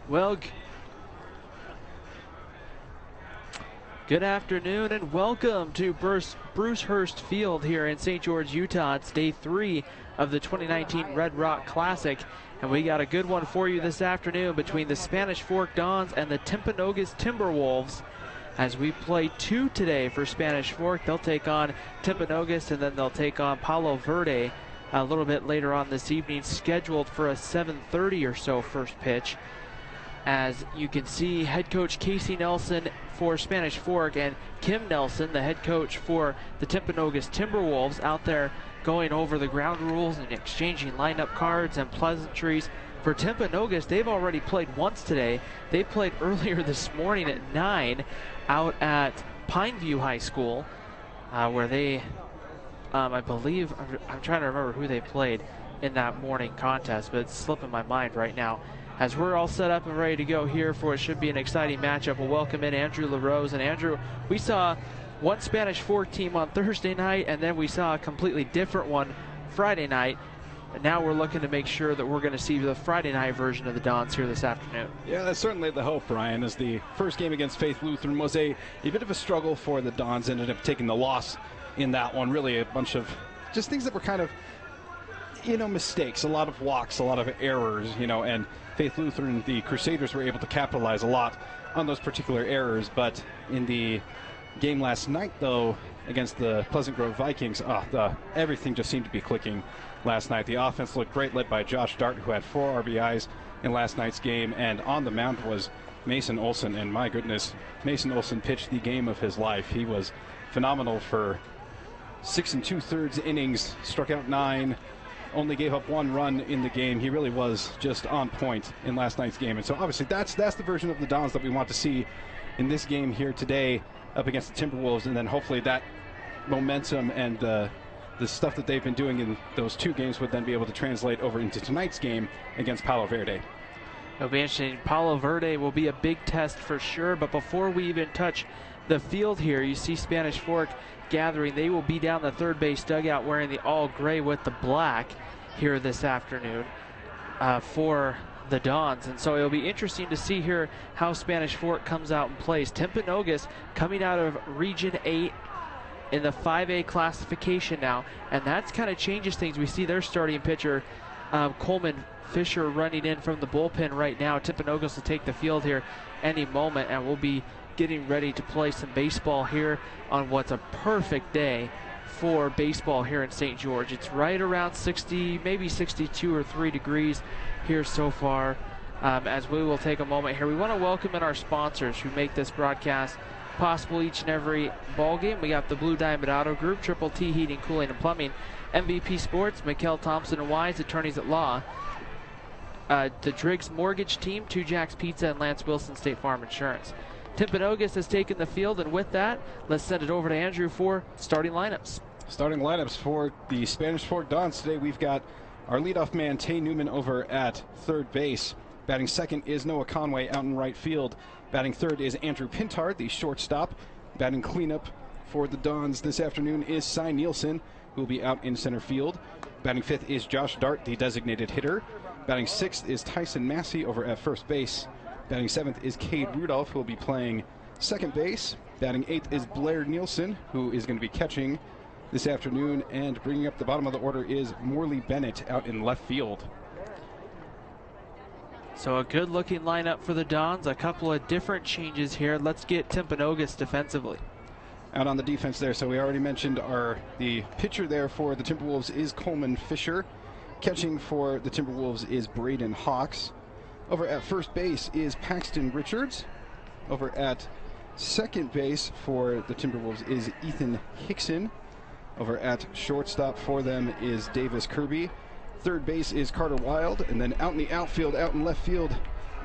Well, good afternoon and welcome to Bruce Hurst Field here in St. George, Utah. It's day 3 of the 2019 Red Rock Classic, and we got a good one for you this afternoon between the Spanish Fork Dons and the Timpanogos Timberwolves. As we play 2 today for Spanish Fork, they'll take on Timpanogos and then they'll take on Palo Verde a little bit later on this evening, scheduled for a 7:30 or so first pitch. As you can see, head coach Casey Nelson for Spanish Fork and Kim Nelson, the head coach for the Timpanogos Timberwolves, out there going over the ground rules and exchanging lineup cards and pleasantries. For Timpanogos, they've already played once today. They played earlier this morning at 9 out at Pineview High School, where they, I believe, I'm trying to remember who they played in that morning contest, but it's slipping my mind right now. As we're all set up and ready to go here for what should be an exciting matchup, we'll welcome in Andrew LaRose. And Andrew, we saw one Spanish Fork team on Thursday night, and then we saw a completely different one Friday night. And now we're looking to make sure that we're going to see the Friday night version of the Dons here this afternoon. Yeah, that's certainly the hope, Brian, as the first game against Faith Lutheran was a bit of a struggle for the Dons. Ended up taking the loss in that one. Really a bunch of just things that were kind of, mistakes, a lot of walks, a lot of errors, and Faith Lutheran, the Crusaders, were able to capitalize a lot on those particular errors. But in the game last night, though, against the Pleasant Grove Vikings, everything just seemed to be clicking last night. The offense looked great, led by Josh Dart, who had 4 RBIs in last night's game. And on the mound was Mason Olson. And my goodness, Mason Olson pitched the game of his life. He was phenomenal for 6 2/3 innings, struck out 9, only gave up 1 run in the game. He really was just on point in last night's game. And so obviously that's the version of the Dons that we want to see in this game here today up against the Timberwolves. And then hopefully that momentum and the stuff that they've been doing in those 2 games would then be able to translate over into tonight's game against Palo Verde. It'll be interesting. Palo Verde will be a big test for sure, but before we even touch the field here, you see Spanish Fork gathering. They will be down the third base dugout wearing the all gray with the black here this afternoon for the Dons. And so it'll be interesting to see here how Spanish Fork comes out and plays. Timpanogos coming out of Region 8 in the 5A classification now, and that's kind of changes things. We see their starting pitcher, Coleman Fisher, running in from the bullpen right now. Timpanogos will take the field here any moment, and we'll be getting ready to play some baseball here on what's a perfect day for baseball here in St. George. It's right around 60, maybe 62 or 3 degrees here so far. As we will take a moment here, we want to welcome in our sponsors who make this broadcast possible each and every ball game. We got the Blue Diamond Auto Group, Triple T Heating, Cooling, and Plumbing, MVP Sports, Mikkel Thompson and Wise, attorneys at law, the Driggs Mortgage Team, Two Jacks Pizza, and Lance Wilson State Farm Insurance. Timpanogos has taken the field, and with that, let's send it over to Andrew for starting lineups. Starting lineups for the Spanish Fork Dons today, we've got our leadoff man, Tay Newman, over at third base. Batting second is Noah Conway out in right field. Batting third is Andrew Pintard, the shortstop. Batting cleanup for the Dons this afternoon is Cy Nielsen, who will be out in center field. Batting fifth is Josh Dart, the designated hitter. Batting sixth is Tyson Massey over at first base. Batting seventh is Cade Rudolph, who will be playing second base. Batting eighth is Blair Nielsen, who is going to be catching this afternoon. And bringing up the bottom of the order is Morley Bennett out in left field. So a good-looking lineup for the Dons. A couple of different changes here. Let's get Timpanogos defensively. Out on the defense there, so we already mentioned the pitcher there for the Timberwolves is Coleman Fisher. Catching for the Timberwolves is Braden Hawks. Over at first base is Paxton Richards. Over at second base for the Timberwolves is Ethan Hickson. Over at shortstop for them is Davis Kirby. Third base is Carter Wild. And then out in the outfield, out in left field,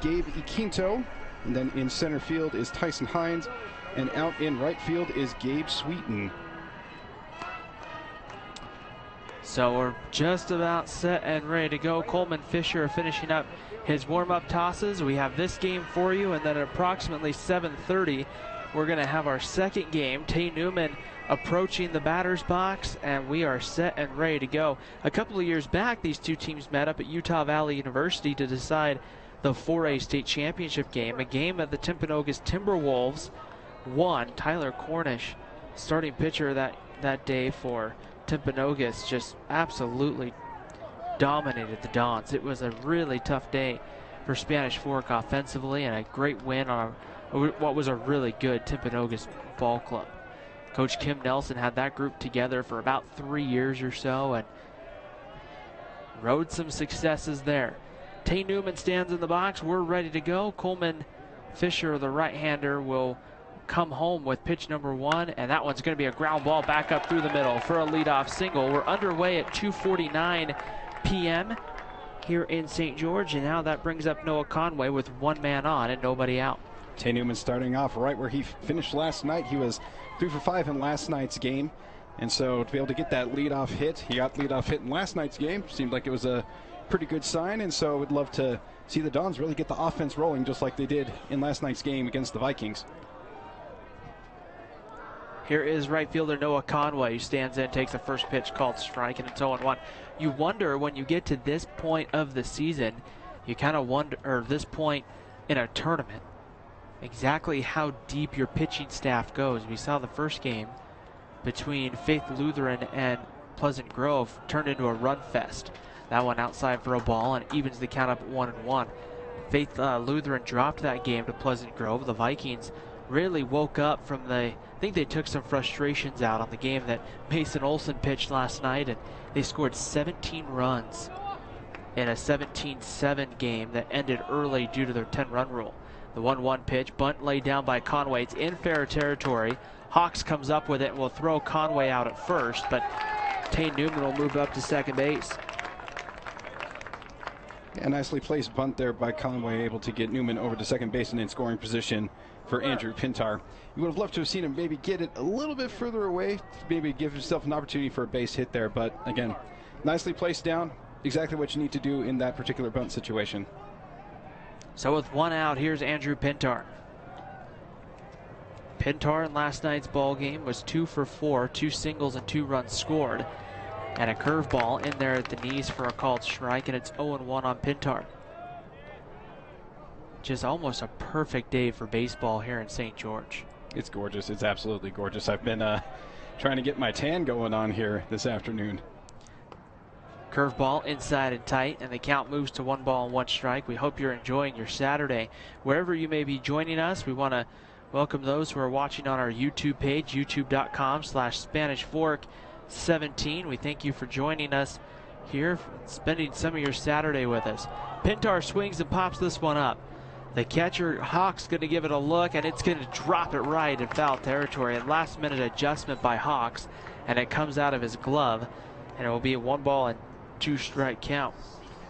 Gabe Iquinto. And then in center field is Tyson Hines. And out in right field is Gabe Sweeten. So we're just about set and ready to go. Coleman Fisher finishing up his warm-up tosses. We have this game for you, and then at approximately 7:30, we're going to have our second game. Tay Newman approaching the batter's box, and we are set and ready to go. A couple of years back, these two teams met up at Utah Valley University to decide the 4A state championship game, a game that the Timpanogos Timberwolves won. Tyler Cornish, starting pitcher that day for Timpanogos, just absolutely dominated the Dons. It was a really tough day for Spanish Fork offensively, and a great win on what was a really good Timpanogos ball club. Coach Kim Nelson had that group together for about 3 years or so and rode some successes there. Tay Newman stands in the box. We're ready to go. Coleman Fisher, the right-hander, will come home with pitch number 1, and that one's going to be a ground ball back up through the middle for a leadoff single. We're underway at 2:49 p.m. here in St. George, and now that brings up Noah Conway with one man on and nobody out. Tay Newman starting off right where he finished last night. He was 3 for 5 in last night's game, and so to be able to get that leadoff hit, he got leadoff hit in last night's game, seemed like it was a pretty good sign, and so would love to see the Dons really get the offense rolling just like they did in last night's game against the Vikings. Here is right fielder Noah Conway, who stands in, takes the first pitch, called strike, and it's 0-1. You wonder when you get to this point of the season, you kind of wonder, or this point in a tournament, exactly how deep your pitching staff goes. We saw the first game between Faith Lutheran and Pleasant Grove turned into a run fest. That one outside for a ball and evens the count up at 1-1. Faith Lutheran dropped that game to Pleasant Grove. The Vikings really woke up from I think they took some frustrations out on the game that Mason Olson pitched last night, and they scored 17 runs in a 17-7 game that ended early due to their 10-run rule. The 1-1 pitch, bunt laid down by Conway. It's in fair territory. Hawks comes up with it and will throw Conway out at first, but Tay Newman will move up to second base. A nicely placed bunt there by Conway, able to get Newman over to second base and in scoring position for Andrew Pintar. You would have loved to have seen him maybe get it a little bit further away, maybe give himself an opportunity for a base hit there, but again, nicely placed down, exactly what you need to do in that particular bunt situation. So with one out, here's Andrew Pintar. Pintar in last night's ball game was 2 for 4, 2 singles and 2 runs scored, and a curveball in there at the knees for a called strike, and it's 0-1 on Pintar. Just almost a perfect day for baseball here in St. George. It's gorgeous. It's absolutely gorgeous. I've been trying to get my tan going on here this afternoon. Curveball inside and tight, and the count moves to 1-1 strike. We hope you're enjoying your Saturday. Wherever you may be joining us, we want to welcome those who are watching on our YouTube page, youtube.com/SpanishFork17. We thank you for joining us here, spending some of your Saturday with us. Pintar swings and pops this one up. The catcher, Hawks, going to give it a look, and it's going to drop it right in foul territory. A last-minute adjustment by Hawks, and it comes out of his glove, and it will be a 1-2 strike count.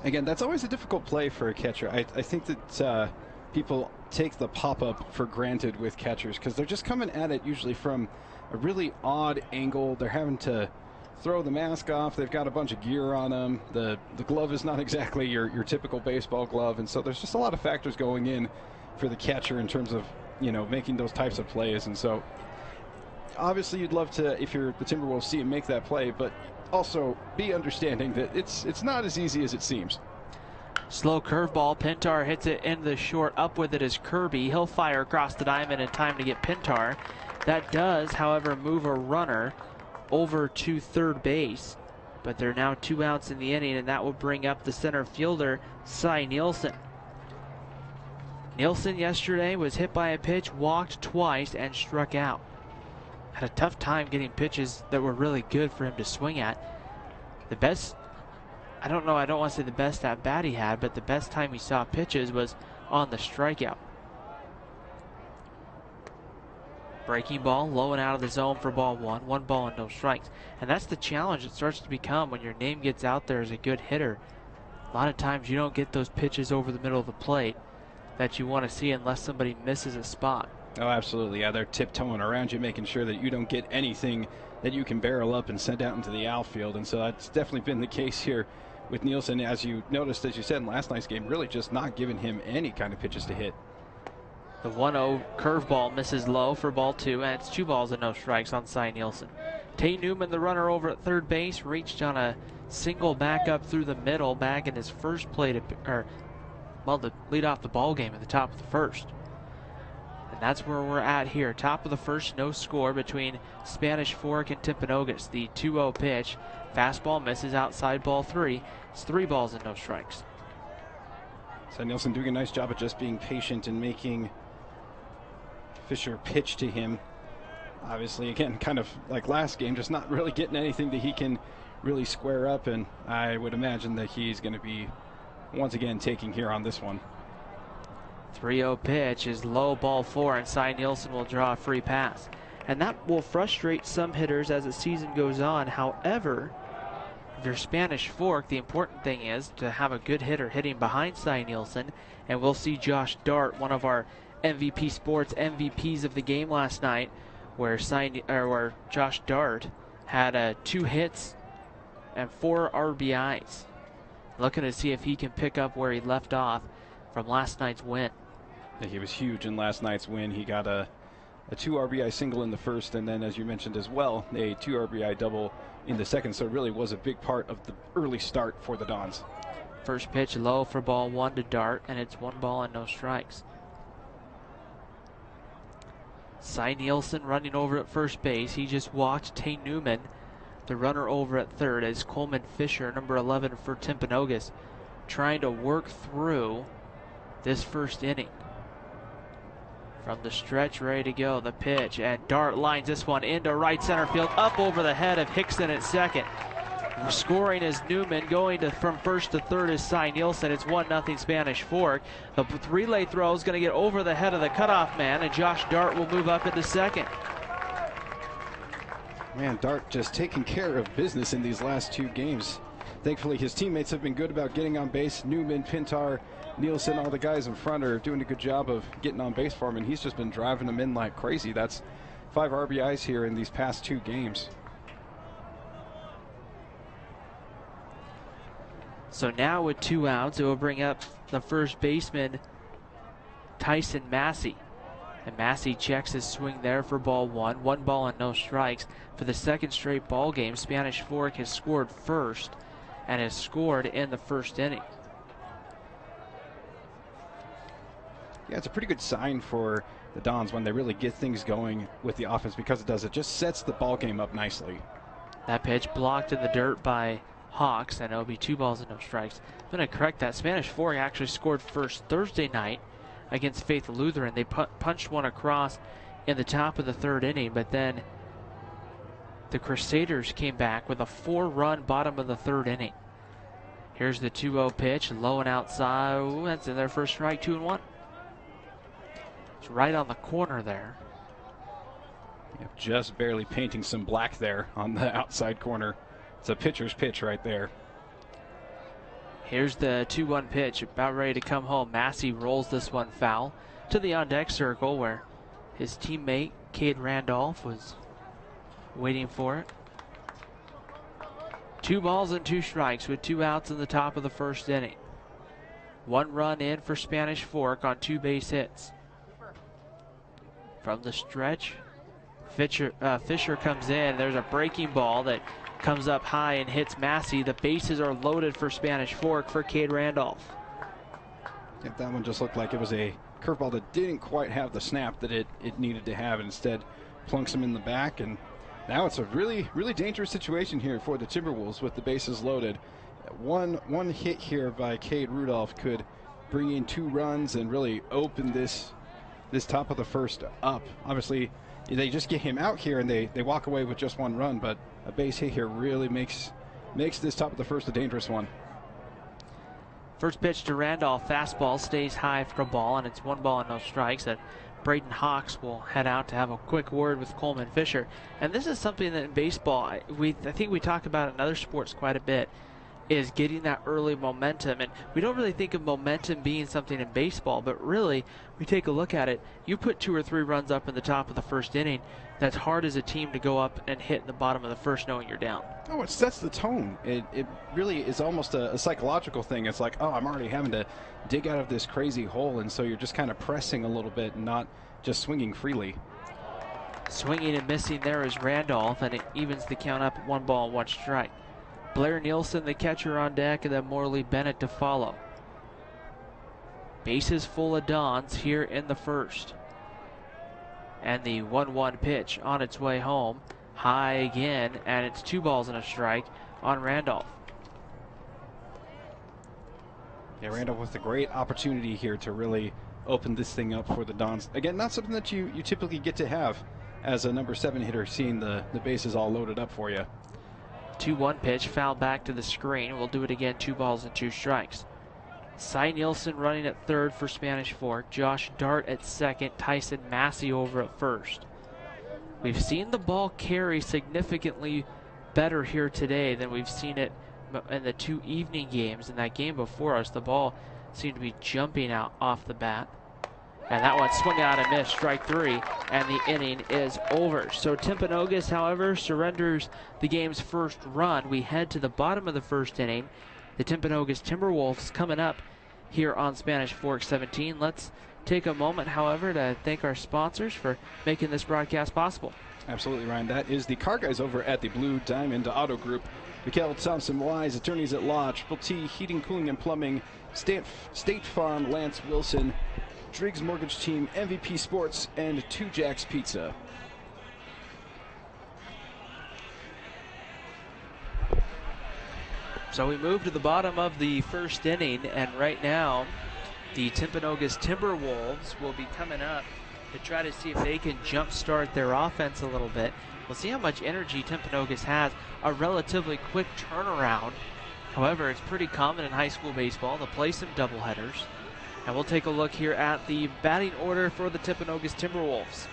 Again, that's always a difficult play for a catcher. I think that people take the pop-up for granted with catchers because they're just coming at it usually from a really odd angle. They're having to throw the mask off. They've got a bunch of gear on them. The glove is not exactly your typical baseball glove, and so there's just a lot of factors going in for the catcher in terms of, you know, making those types of plays. And so obviously you'd love to, if you're the Timberwolves, see him make that play, but also be understanding that it's not as easy as it seems. Slow curveball. Pintar hits it into the short. Up with it is Kirby. He'll fire across the diamond in time to get Pintar. That does, however, move a runner over to third base, but there are now 2 outs in the inning, and that will bring up the center fielder, Cy Nielsen. Nielsen yesterday was hit by a pitch, walked twice, and struck out. Had a tough time getting pitches that were really good for him to swing at. The best, I don't want to say the best at bat he had, but the best time he saw pitches was on the strikeout. Breaking ball, low and out of the zone for ball 1. 1 ball and no strikes. And that's the challenge it starts to become when your name gets out there as a good hitter. A lot of times you don't get those pitches over the middle of the plate that you want to see unless somebody misses a spot. Oh, absolutely. Yeah, they're tiptoeing around you, making sure that you don't get anything that you can barrel up and send out into the outfield. And so that's definitely been the case here with Nielsen, as you noticed, as you said in last night's game, really just not giving him any kind of pitches to hit. The 1-0 curveball misses low for ball 2, and it's 2 balls and no strikes on Cy Nielsen. Tay Newman, the runner over at third base, reached on a single back up through the middle, back in his first plate, well, to lead off the ball game at the top of the first. And that's where we're at here. Top of the first, no score between Spanish Fork and Timpanogos. The 2-0 pitch. Fastball misses outside ball 3. It's 3 balls and no strikes. So Nielsen doing a nice job of just being patient and making Fisher pitch to him. Obviously, again, kind of like last game, just not really getting anything that he can really square up. And I would imagine that he's going to be once again taking here on this one. 3-0 pitch is low, ball 4, and Cy Nielsen will draw a free pass. And that will frustrate some hitters as the season goes on. However, if you're Spanish Fork, the important thing is to have a good hitter hitting behind Cy Nielsen. And we'll see Josh Dart, one of our MVP Sports MVPs of the game last night, where Josh Dart had 2 hits and 4 RBIs. Looking to see if he can pick up where he left off from last night's win. Yeah, he was huge in last night's win. He got a 2 RBI single in the first, and then, as you mentioned as well, a 2 RBI double in the second. So it really was a big part of the early start for the Dons. First pitch low for ball 1 to Dart, and it's 1 ball and no strikes. Cy Nielsen running over at first base. He just walked Tay Newman, the runner, over at third, as Coleman Fisher, number 11 for Timpanogos, trying to work through this first inning. From the stretch, ready to go, the pitch, and Dart lines this one into right center field, up over the head of Hickson at second. Scoring is Newman. Going from first to third is Cy Nielsen. It's 1-0 Spanish Fork. The relay throw is going to get over the head of the cutoff man, and Josh Dart will move up into second. Man, Dart just taking care of business in these last 2 games. Thankfully, his teammates have been good about getting on base. Newman, Pintar, Nielsen, all the guys in front are doing a good job of getting on base for him, and he's just been driving them in like crazy. That's 5 RBIs here in these past 2 games. So now with 2 outs, it will bring up the first baseman, Tyson Massey. And Massey checks his swing there for ball 1. 1 ball and no strikes. For the second straight ball game, Spanish Fork has scored first and has scored in the first inning. Yeah, it's a pretty good sign for the Dons when they really get things going with the offense, because it just sets the ball game up nicely. That pitch blocked in the dirt by Hawks, and it'll be 2 balls and no strikes. I'm going to correct that. Spanish Fork actually scored first Thursday night against Faith Lutheran. They punched one across in the top of the 3rd inning, but then the Crusaders came back with a 4-run bottom of the 3rd inning. Here's the 2-0 pitch, low and outside. Ooh, that's in their first strike, 2-1. It's right on the corner there. Yeah, just barely painting some black there on the outside corner. It's a pitcher's pitch right there. Here's the 2-1 pitch, about ready to come home. Massey rolls this one foul to the on-deck circle, where his teammate, Cade Randolph, was waiting for it. 2 balls and 2 strikes with 2 outs in the top of the first inning. 1 run in for Spanish Fork on 2 base hits. From the stretch, Fisher comes in. There's a breaking ball that comes up high and hits Massey. The bases are loaded for Spanish Fork for Cade Randolph. Yeah, that one just looked like it was a curveball that didn't quite have the snap that it needed to have. Instead, plunks him in the back, and now it's a really, really dangerous situation here for the Timberwolves with the bases loaded. One hit here by Cade Rudolph could bring in 2 runs and really open this top of the first up. Obviously, they just get him out here and they walk away with just 1 run, but a base hit here really makes this top of the first a dangerous one. First pitch to Randolph, fastball stays high for a ball, and it's 1 ball and no strikes. That Braden Hawks will head out to have a quick word with Coleman Fisher. And this is something that in baseball, I think we talk about in other sports quite a bit, is getting that early momentum. And we don't really think of momentum being something in baseball, but really, we take a look at it. You put 2 or 3 runs up in the top of the first inning, that's hard as a team to go up and hit in the bottom of the first knowing you're down. Oh, it sets the tone. It really is almost a psychological thing. It's like, oh, I'm already having to dig out of this crazy hole, and so you're just kind of pressing a little bit and not just swinging freely. Swinging and missing there is Randolph, and it evens the count up at 1 ball and 1 strike. Blair Nielsen, the catcher, on deck, and then Morley Bennett to follow. Bases full of Dons here in the first. And the 1-1 pitch on its way home. High again, and it's 2 balls and a strike on Randolph. Yeah, Randolph with a great opportunity here to really open this thing up for the Dons. Again, not something that you typically get to have as a number 7 hitter, seeing the bases all loaded up for you. 2-1 pitch, foul back to the screen. We'll do it again, 2 balls and 2 strikes. Cy Nielsen running at third for Spanish Fork. Josh Dart at second. Tyson Massey over at first. We've seen the ball carry significantly better here today than we've seen it in the 2 evening games. In that game before us, the ball seemed to be jumping out off the bat. And that one swung out and missed, strike 3, and the inning is over. So Timpanogos, however, surrenders the game's first run. We head to the bottom of the first inning. The Timpanogos Timberwolves coming up here on Spanish Fork 17. Let's take a moment, however, to thank our sponsors for making this broadcast possible. Absolutely, Ryan. That is the car guys over at the Blue Diamond Auto Group. Mikhail Thompson Wise, attorneys at law, Triple T Heating, Cooling, and Plumbing, State Farm, Lance Wilson, Driggs Mortgage Team, MVP Sports, and 2 Jacks Pizza. So we move to the bottom of the first inning, and right now the Timpanogos Timberwolves will be coming up to try to see if they can jumpstart their offense a little bit. We'll see how much energy Timpanogos has. A relatively quick turnaround. However, it's pretty common in high school baseball to play some doubleheaders. And we'll take a look here at the batting order for the Timpanogos Timberwolves.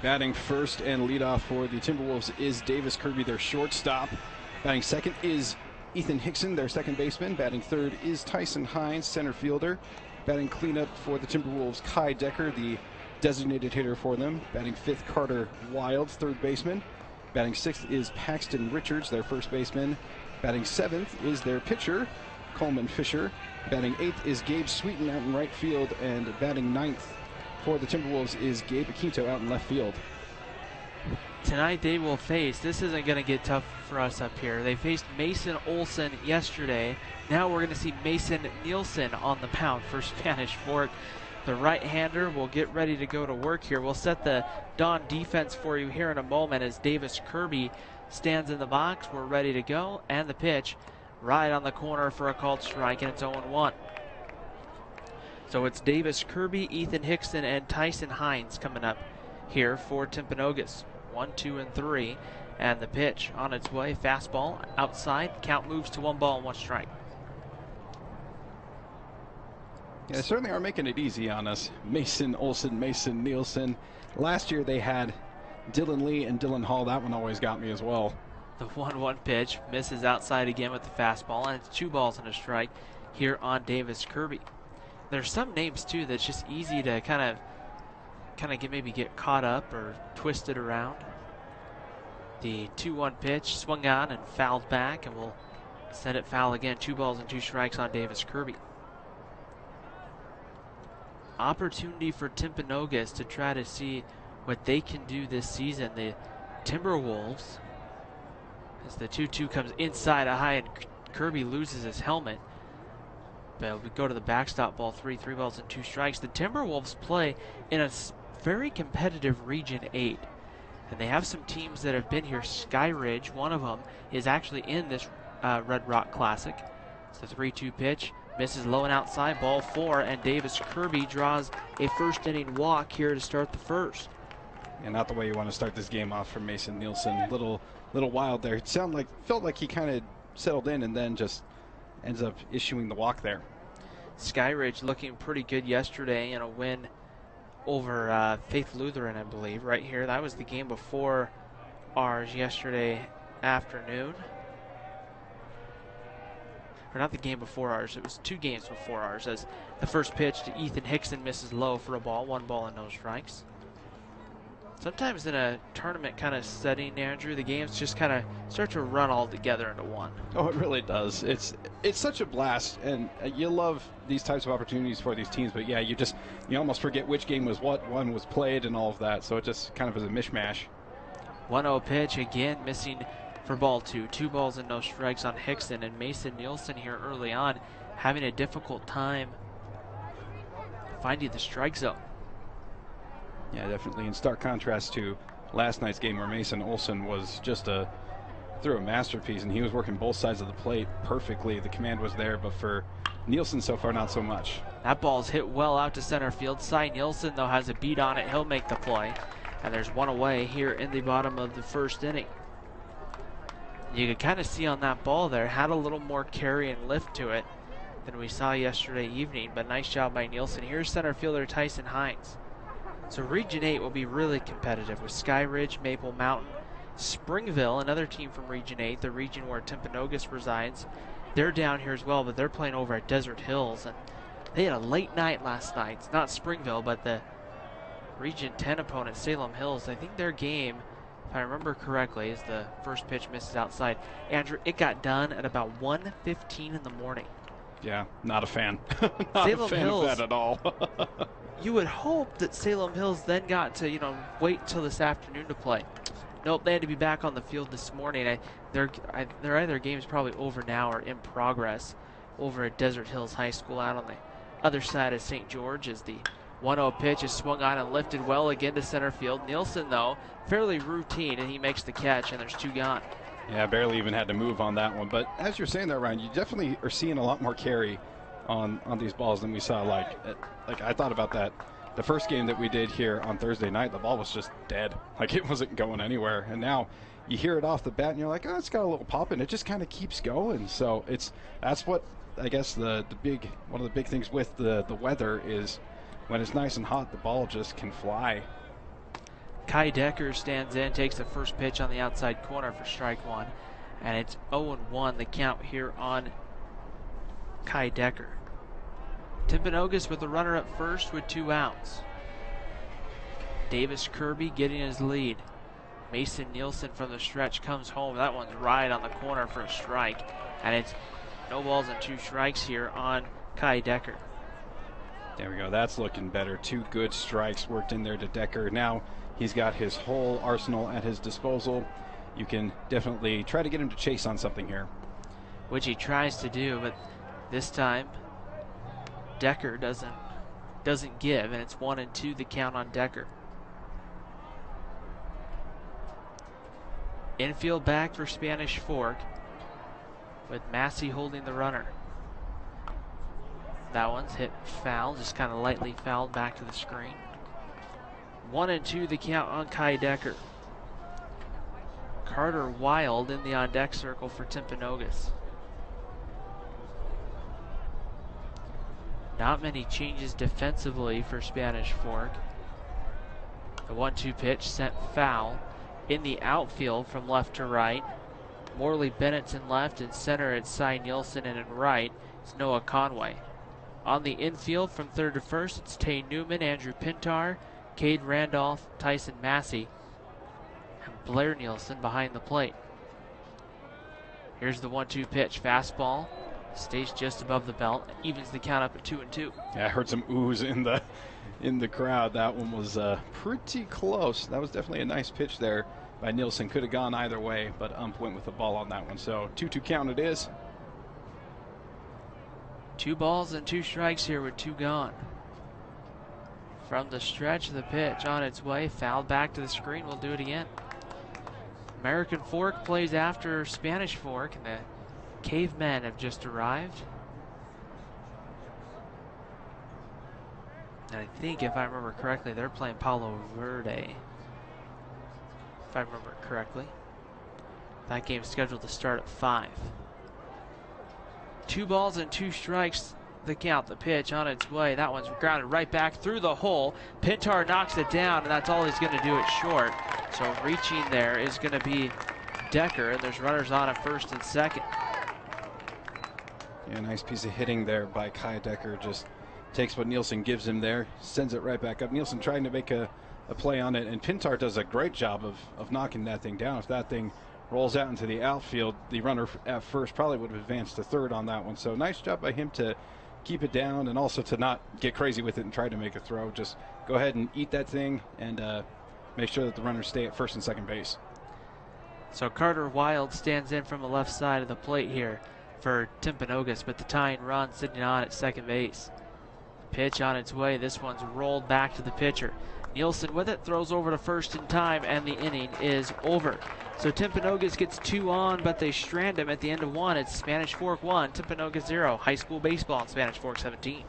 Batting first and leadoff for the Timberwolves is Davis Kirby, their shortstop. Batting second is Ethan Hickson, their second baseman. Batting third is Tyson Hines, center fielder. Batting cleanup for the Timberwolves, Kai Decker, the designated hitter for them. Batting fifth, Carter Wild, third baseman. Batting sixth is Paxton Richards, their first baseman. Batting seventh is their pitcher, Coleman Fisher. Batting eighth is Gabe Sweeten out in right field, and batting ninth for the Timberwolves is Gabe Aquinto out in left field. Tonight they will face, this isn't going to get tough for us up here. They faced Mason Olson yesterday. Now we're going to see Mason Nielsen on the mound for Spanish Fork. The right-hander will get ready to go to work here. We'll set the Don defense for you here in a moment as Davis Kirby stands in the box. We're ready to go, and the pitch right on the corner for a called strike, and it's 0-1. So it's Davis Kirby, Ethan Hickson, and Tyson Hines coming up here for Timpanogos. 1, 2, and 3, and the pitch on its way. Fastball outside. Count moves to 1 ball and 1 strike. Yeah, they certainly are making it easy on us. Mason Olson, Mason Nielsen. Last year they had Dylan Lee and Dylan Hall. That one always got me as well. The 1-1 pitch misses outside again with the fastball, and it's 2 balls and a strike here on Davis Kirby. There's some names too that's just easy to kind of get caught up or twisted around. The 2-1 pitch swung on and fouled back, and we'll set it foul again. 2 balls and 2 strikes on Davis Kirby. Opportunity for Timpanogos to try to see what they can do this season. The Timberwolves, as the 2-2 comes inside a high and Kirby loses his helmet. But we go to the backstop, ball 3, 3 balls and 2 strikes. The Timberwolves play in a very competitive Region 8. And they have some teams that have been here. Sky Ridge, one of them, is actually in this Red Rock Classic. It's the 3-2 pitch. Misses low and outside, ball 4, and Davis Kirby draws a first inning walk here to start the first. And not the way you want to start this game off for Mason Nielsen. Little wild there. It felt like he kind of settled in and then just ends up issuing the walk there. Skyridge looking pretty good yesterday in a win over Faith Lutheran, I believe, right here. That was the game before ours yesterday afternoon. Or not the game before ours, it was 2 games before ours, as the first pitch to Ethan Hickson misses low for a ball, 1 ball and no strikes. Sometimes in a tournament kind of setting, Andrew, the games just kind of start to run all together into one. Oh, it really does. It's such a blast, and you love these types of opportunities for these teams, but yeah, you almost forget which game was what one was played and all of that, so it just kind of is a mishmash. 1-0 pitch, again missing for ball 2. 2 balls and no strikes on Hickson, and Mason Nielsen here early on having a difficult time find you the strike zone. Yeah, definitely in stark contrast to last night's game where Mason Olson was just threw a masterpiece, and he was working both sides of the plate perfectly. The command was there, but for Nielsen so far, not so much. That ball's hit well out to center field. Cy Nielsen, though, has a beat on it. He'll make the play. And there's one away here in the bottom of the first inning. You could kind of see on that ball there, had a little more carry and lift to it than we saw yesterday evening, but nice job by Nielsen. Here's center fielder Tyson Hines. So Region 8 will be really competitive with Sky Ridge, Maple Mountain, Springville, another team from Region 8, the region where Timpanogos resides. They're down here as well, but they're playing over at Desert Hills. And they had a late night last night. It's not Springville, but the Region 10 opponent, Salem Hills. I think their game, if I remember correctly, is the first pitch misses outside. Andrew, it got done at about 1:15 in the morning. Yeah, not a fan. Not Salem a fan Hills, of that at all. you would hope that Salem Hills then got to, wait until this afternoon to play. Nope, they had to be back on the field this morning. Their either game's probably over now or in progress over at Desert Hills High School out on the other side of St. George as the 1-0 pitch is swung on and lifted well again to center field. Nielsen, though, fairly routine, and he makes the catch, and there's two gone. Yeah, barely even had to move on that one. But as you're saying there, Ryan, you definitely are seeing a lot more carry on these balls than we saw. Like I thought about that. The first game that we did here on Thursday night, the ball was just dead. Like it wasn't going anywhere. And now you hear it off the bat and you're like, oh, it's got a little pop, and it just kind of keeps going. So that's what I guess one of the big things with the weather is when it's nice and hot, the ball just can fly. Kai Decker stands in, takes the first pitch on the outside corner for strike one. And it's 0-1 the count here on Kai Decker. Timpanogos with the runner up first with 2 outs. Davis Kirby getting his lead. Mason Nielsen from the stretch comes home. That one's right on the corner for a strike. And it's no balls and 2 strikes here on Kai Decker. There we go. That's looking better. 2 good strikes worked in there to Decker. Now he's got his whole arsenal at his disposal. You can definitely try to get him to chase on something here. Which he tries to do, but this time Decker doesn't give, and it's 1-2 the count on Decker. Infield back for Spanish Fork with Massey holding the runner. That one's hit foul, just kind of lightly fouled back to the screen. 1-2 the count on Kai Decker. Carter Wild in the on-deck circle for Timpanogos. Not many changes defensively for Spanish Fork. The 1-2 pitch sent foul. In the outfield from left to right, Morley Bennett's in left, and center it's Cy Nielsen, and in right it's Noah Conway. On the infield from third to first, it's Tay Newman, Andrew Pintar, Cade Randolph, Tyson Massey, and Blair Nielsen behind the plate. Here's the 1-2 pitch, fastball. Stays just above the belt, evens the count up at 2-2. Yeah, I heard some oohs in the crowd. That one was pretty close. That was definitely a nice pitch there by Nielsen. Could have gone either way, but ump went with the ball on that one. So 2-2 count it is. 2 balls and 2 strikes here with 2 gone. From the stretch, the pitch on its way, fouled back to the screen. We'll do it again. American Fork plays after Spanish Fork, and the Cavemen have just arrived. And I think, if I remember correctly, they're playing Palo Verde. If I remember correctly. That game's scheduled to start at 5. 2 balls and 2 strikes. The count, the pitch on its way. That one's grounded right back through the hole. Pintar knocks it down, and that's all he's going to do at short. So reaching there is going to be Decker, and there's runners on at first and second. Yeah, nice piece of hitting there by Kai Decker. Just takes what Nielsen gives him there, sends it right back up. Nielsen trying to make a play on it, and Pintar does a great job of knocking that thing down. If that thing rolls out into the outfield, the runner at first probably would have advanced to third on that one. So nice job by him to keep it down and also to not get crazy with it and try to make a throw. Just go ahead and eat that thing and make sure that the runners stay at first and second base. So Carter Wild stands in from the left side of the plate here for Timpanogos, but the tying run sitting on at second base. Pitch on its way. This one's rolled back to the pitcher. Nielsen with it, throws over to first in time, and the inning is over. So Timpanogos gets 2 on, but they strand him at the end of 1. It's Spanish Fork 1, Timpanogos 0. High school baseball on Spanish Fork 17.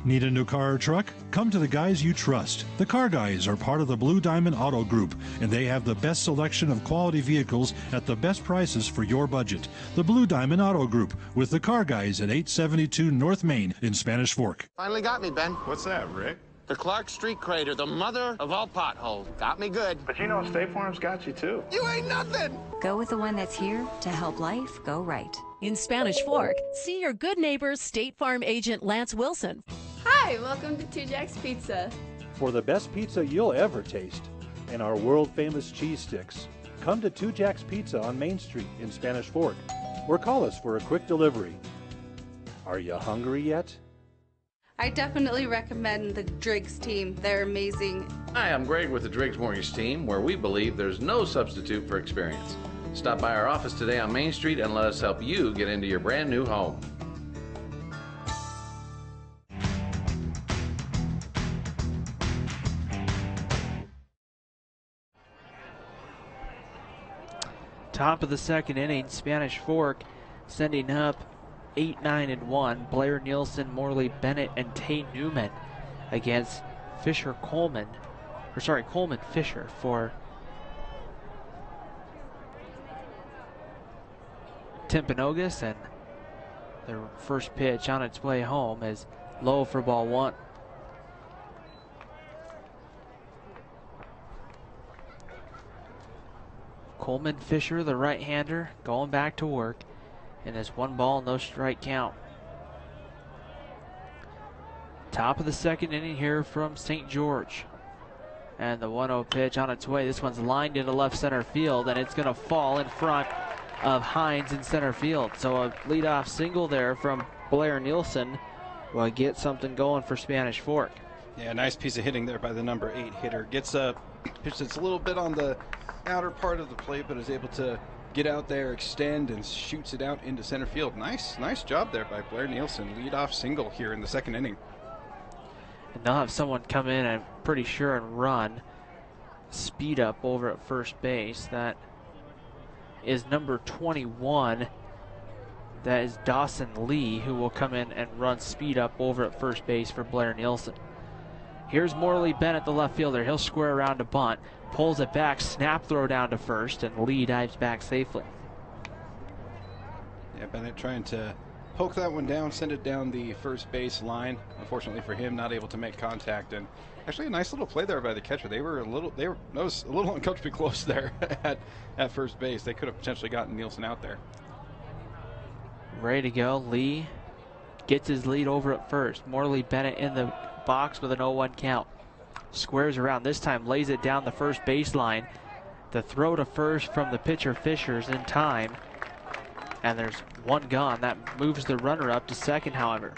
Need a new car or truck? Come to the guys you trust. The Car Guys are part of the Blue Diamond Auto Group, and they have the best selection of quality vehicles at the best prices for your budget. The Blue Diamond Auto Group with the Car Guys at 872 North Main in Spanish Fork. Finally got me, Ben. What's that, Rick? The Clark Street crater, the mother of all potholes. Got me good. But you know State Farm's got you too. You ain't nothing! Go with the one that's here to help life go right. In Spanish Fork, see your good neighbor State Farm agent Lance Wilson. Hi, welcome to Two Jack's Pizza. For the best pizza you'll ever taste and our world-famous cheese sticks, come to Two Jack's Pizza on Main Street in Spanish Fork or call us for a quick delivery. Are you hungry yet? I definitely recommend the Driggs team. They're amazing. Hi, I'm Greg with the Driggs Mortgage Team, where we believe there's no substitute for experience. Stop by our office today on Main Street and let us help you get into your brand new home. Top of the second inning, Spanish Fork sending up 8, 9, and 1. Blair Nielsen, Morley Bennett, and Tay Newman against Coleman Fisher for Timpanogos, and their first pitch on its way home is low for ball 1. Coleman Fisher, the right-hander, going back to work in this 1-ball, no strike count. Top of the second inning here from St. George. And the 1-0 pitch on its way. This one's lined into left center field, and it's going to fall in front of Hines in center field. So a leadoff single there from Blair Nielsen will get something going for Spanish Fork. Yeah, nice piece of hitting there by the number 8 hitter. Gets a pitch that's a little bit on the outer part of the plate, but is able to get out there, extend, and shoots it out into center field. Nice job there by Blair Nielsen. Leadoff single here in the second inning. And they'll have someone come in, I'm pretty sure, and run speed up over at first base. That is number 21. That is Dawson Lee, who will come in and run speed up over at first base for Blair Nielsen. Here's Morley Bennett, the left fielder. He'll square around to bunt, pulls it back, snap throw down to first, and Lee dives back safely. Yeah, Bennett trying to poke that one down, send it down the first base line. Unfortunately for him, not able to make contact. And actually a nice little play there by the catcher. That was a little uncomfortably close there at first base. They could have potentially gotten Nielsen out there. Ready to go. Lee gets his lead over at first. Morley Bennett in the box with an 0-1 count. Squares around, this time lays it down the first baseline. The throw to first from the pitcher Fisher's in time, and there's one gone. That moves the runner up to second, however.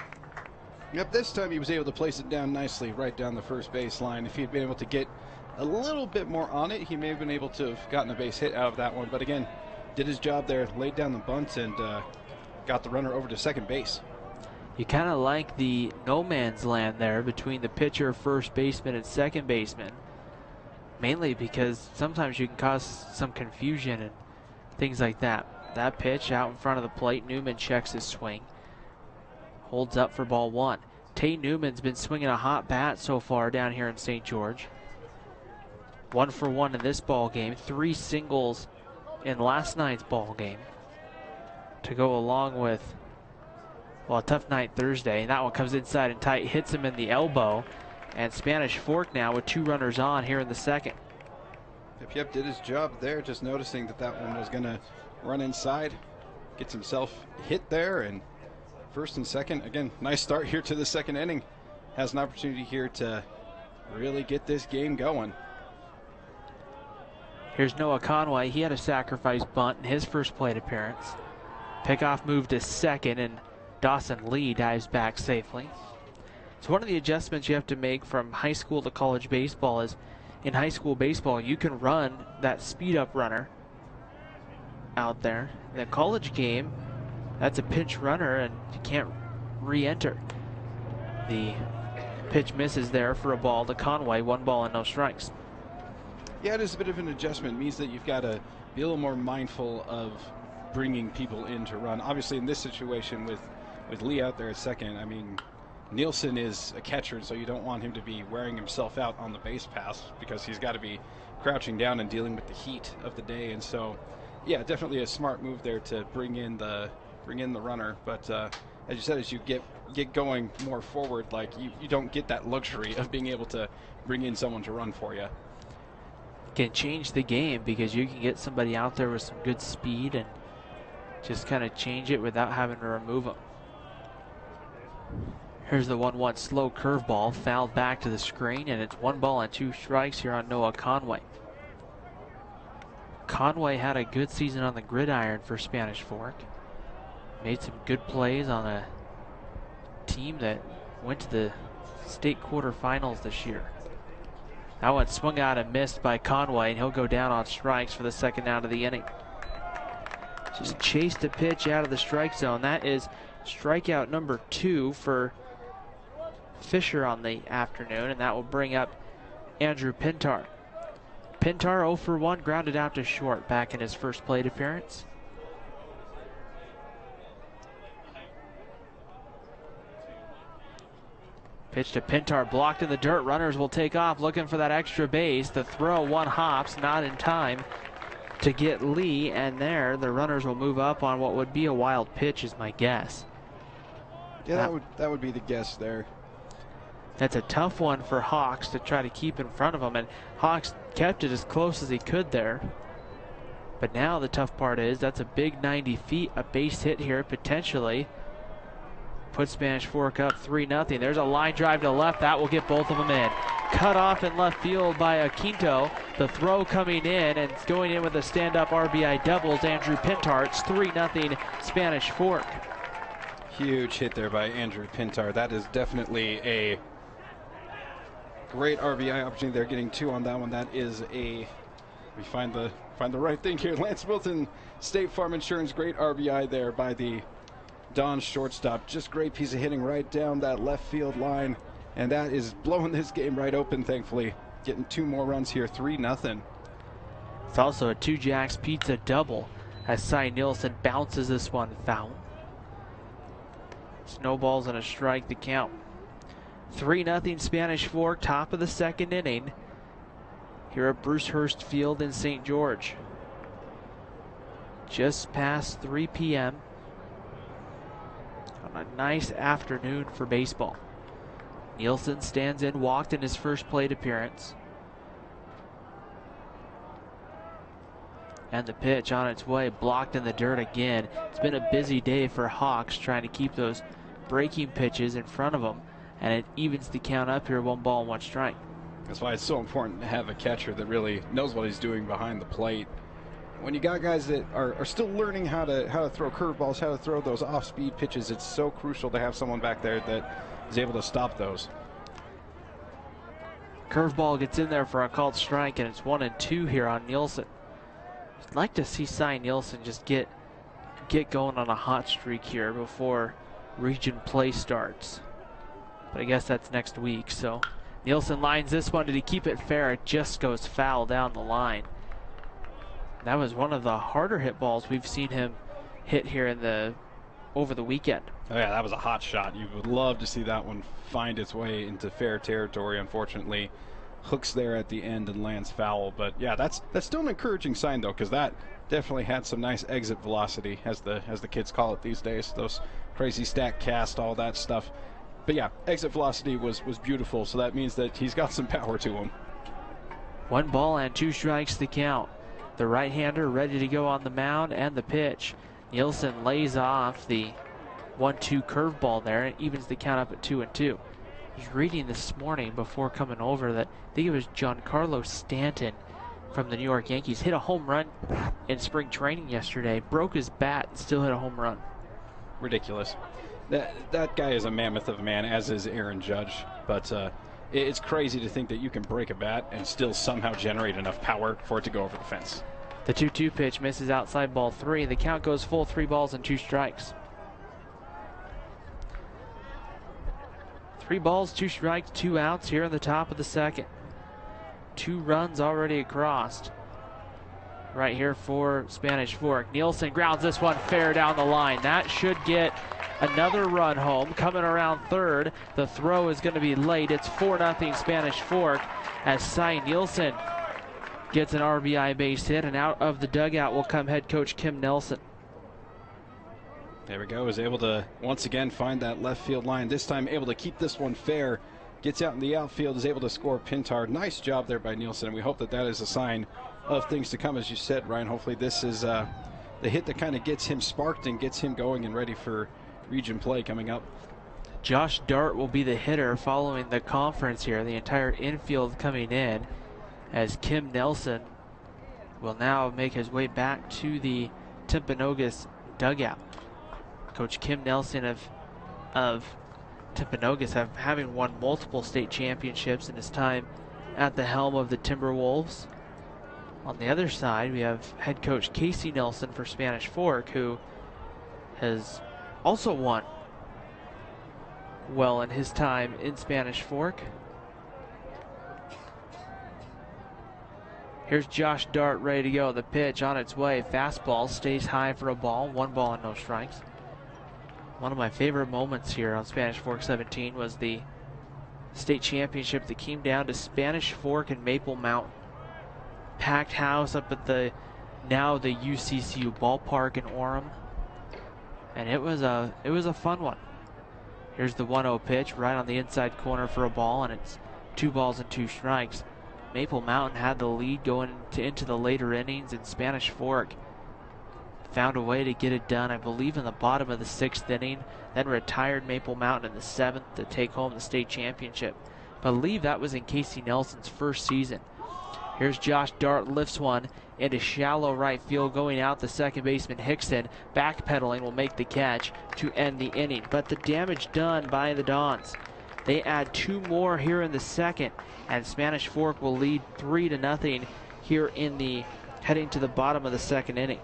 Yep, this time he was able to place it down nicely right down the first baseline. If he had been able to get a little bit more on it, he may have been able to have gotten a base hit out of that one. But again, did his job there, laid down the bunt, and got the runner over to second base. You kind of like the no man's land there between the pitcher, first baseman, and second baseman. Mainly because sometimes you can cause some confusion and things like that. That pitch out in front of the plate, Newman checks his swing. Holds up for ball 1. Tay Newman's been swinging a hot bat so far down here in St. George. 1 for 1 in this ball game. 3 singles in last night's ball game. To go along with, well, a tough night Thursday. That one comes inside and tight, hits him in the elbow. And Spanish Fork now with 2 runners on here in the second. Yep, did his job there, just noticing that one was going to run inside. Gets himself hit there, and first and second. Again, nice start here to the second inning. Has an opportunity here to really get this game going. Here's Noah Conway. He had a sacrifice bunt in his first plate appearance. Pickoff move to second, and Dawson Lee dives back safely. So one of the adjustments you have to make from high school to college baseball is in high school baseball, you can run that speed up runner out there. In the college game, that's a pinch runner and you can't re-enter. The pitch misses there for a ball to Conway. 1 ball and no strikes. Yeah, it is a bit of an adjustment. It means that you've got to be a little more mindful of bringing people in to run. Obviously, in this situation with Lee out there at second, I mean, Nielsen is a catcher, so you don't want him to be wearing himself out on the base pass because he's got to be crouching down and dealing with the heat of the day. And so, yeah, definitely a smart move there to bring in the runner. But as you said, as you get going more forward, like you don't get that luxury of being able to bring in someone to run for you. Can change the game because you can get somebody out there with some good speed and just kind of change it without having to remove them. Here's the 1-1 slow curveball, fouled back to the screen, and it's 1 ball and 2 strikes here on Noah Conway. Conway had a good season on the gridiron for Spanish Fork. Made some good plays on a team that went to the state quarterfinals this year. That one swung out and missed by Conway, and he'll go down on strikes for the second out of the inning. Just chased a pitch out of the strike zone. That is strikeout number 2 for Fisher on the afternoon, and that will bring up Andrew Pintar. Pintar 0 for 1, grounded out to short back in his first plate appearance. Pitch to Pintar, blocked in the dirt. Runners will take off looking for that extra base. The throw, 1 hops, not in time to get Lee, and there the runners will move up on what would be a wild pitch is my guess. Yeah, that would be the guess there. That's a tough one for Hawks to try to keep in front of him, and Hawks kept it as close as he could there. But now the tough part is that's a big 90 feet, a base hit here potentially. Put Spanish Fork up 3-0. There's a line drive to left. That will get both of them in. Cut off in left field by Quinto. The throw coming in, and it's going in with a stand-up RBI doubles. Andrew Pintar. It's 3-0 Spanish Fork. Huge hit there by Andrew Pintar. That is definitely a great RBI opportunity. They're getting 2 on that one. That is we find the right thing here. Lance Wilton, State Farm Insurance, great RBI there by the Don shortstop. Just great piece of hitting right down that left field line, and that is blowing this game right open, thankfully. Getting 2 more runs here, 3-0. It's also a 2 Jacks Pizza double as Cy Nielsen bounces this one foul. Snowballs and a strike to count. 3-0 Spanish Fork, top of the second inning here at Bruce Hurst Field in St. George. Just past 3 p.m. on a nice afternoon for baseball. Nielsen stands in, walked in his first plate appearance. And the pitch on its way, blocked in the dirt again. It's been a busy day for Hawks trying to keep those breaking pitches in front of them, and it evens the count up here, 1 ball and 1 strike. That's why it's so important to have a catcher that really knows what he's doing behind the plate. When you got guys that are still learning how to throw curveballs, how to throw those off-speed pitches, it's so crucial to have someone back there that is able to stop those. Curveball gets in there for a called strike, and it's 1-2 here on Nielsen. I'd like to see Cy Nielsen just get going on a hot streak here before region play starts. But I guess that's next week. So Nielsen lines this one. Did he keep it fair? It just goes foul down the line. That was one of the harder hit balls we've seen him hit here over the weekend. Oh yeah, that was a hot shot. You would love to see that one find its way into fair territory. Unfortunately, hooks there at the end and lands foul. But yeah, that's still an encouraging sign though, because that definitely had some nice exit velocity, as the kids call it these days. Those crazy stack cast, all that stuff. But yeah, exit velocity was beautiful, so that means that he's got some power to him. 1 ball and 2 strikes to count. The right-hander ready to go on the mound, and the pitch. Nielsen lays off the 1-2 curveball there, and evens the count up at 2-2. I was reading this morning before coming over that I think it was Giancarlo Stanton from the New York Yankees hit a home run in spring training yesterday, broke his bat, and still hit a home run. Ridiculous. That guy is a mammoth of a man, as is Aaron Judge. But it's crazy to think that you can break a bat and still somehow generate enough power for it to go over the fence. The 2-2 pitch misses outside ball 3. The count goes full, 3 balls and 2 strikes. 3 balls, 2 strikes, 2 outs here in the top of the second. 2 runs already across. Right here for Spanish Fork. Nielsen grounds this one fair down the line. That should get another run home. Coming around third. The throw is going to be late. It's 4-0 Spanish Fork as Cy Nielsen gets an RBI base hit, and out of the dugout will come head coach Kim Nelson. There we go. Is able to once again find that left field line. This time able to keep this one fair. Gets out in the outfield, is able to score Pintard. Nice job there by Nielsen. We hope that that is a sign of things to come, as you said, Ryan. Hopefully this is the hit that kind of gets him sparked and gets him going and ready for region play coming up. Josh Dart will be the hitter following the conference here. The entire infield coming in as Kim Nelson will now make his way back to the Timpanogos dugout. Coach Kim Nelson of Timpanogos having won multiple state championships in his time at the helm of the Timberwolves. On the other side, we have head coach Casey Nelson for Spanish Fork, who has also won well in his time in Spanish Fork. Here's Josh Dart ready to go. The pitch on its way. Fastball stays high for a ball. 1 ball and no strikes. One of my favorite moments here on Spanish Fork 17 was the state championship that came down to Spanish Fork and Maple Mountain. Packed house up at the UCCU ballpark in Orem, and it was a fun one. Here's the 1-0 pitch right on the inside corner for a ball, and it's 2 balls and 2 strikes. Maple Mountain had the lead going into the later innings, and Spanish Fork found a way to get it done, I believe, in the bottom of the 6th inning, then retired Maple Mountain in the 7th to take home the state championship. I believe that was in Casey Nelson's first season. Here's Josh Dart, lifts one into shallow right field, going out the second baseman Hickson. Backpedaling will make the catch to end the inning. But the damage done by the Dons. They add 2 more here in the second, and Spanish Fork will lead 3-0 here in the heading to the bottom of the 2nd inning.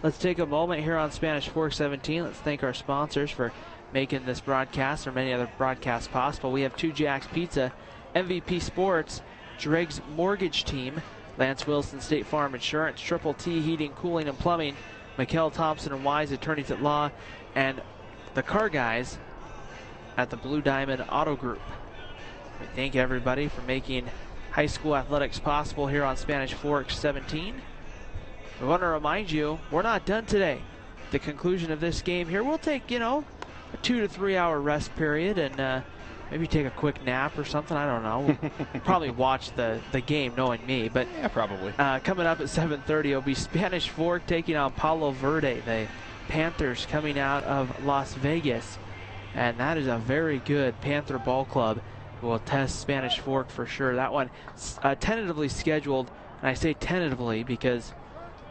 Let's take a moment here on Spanish Fork 17. Let's thank our sponsors for making this broadcast or many other broadcasts possible. We have 2 Jack's Pizza, MVP Sports, Driggs Mortgage Team, Lance Wilson State Farm Insurance, Triple T Heating, Cooling, and Plumbing, Mikkel Thompson and Wise Attorneys at Law, and the car guys at the Blue Diamond Auto Group. We thank everybody for making high school athletics possible here on Spanish Fork 17. We want to remind you, we're not done today. At the conclusion of this game here, we'll take, a 2 to 3 hour rest period and maybe take a quick nap or something. I don't know. We'll probably watch the game, knowing me. But yeah, probably. Coming up at 7:30, it'll be Spanish Fork taking on Palo Verde, the Panthers coming out of Las Vegas. And that is a very good Panther ball club. We'll test Spanish Fork for sure. That one tentatively scheduled, and I say tentatively because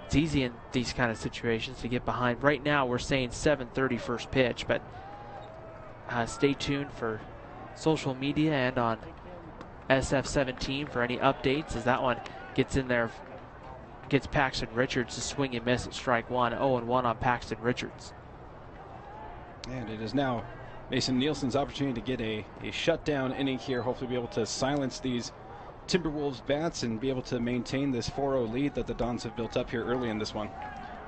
it's easy in these kind of situations to get behind. Right now, we're saying 7:30 first pitch, but stay tuned for social media and on SF17 for any updates as that one gets in there, gets Paxton Richards to swing and miss at strike 1. 0-1 on Paxton Richards. And it is now Mason Nielsen's opportunity to get a shutdown inning here, hopefully be able to silence these Timberwolves bats and be able to maintain this 4-0 lead that the Dons have built up here early in this one.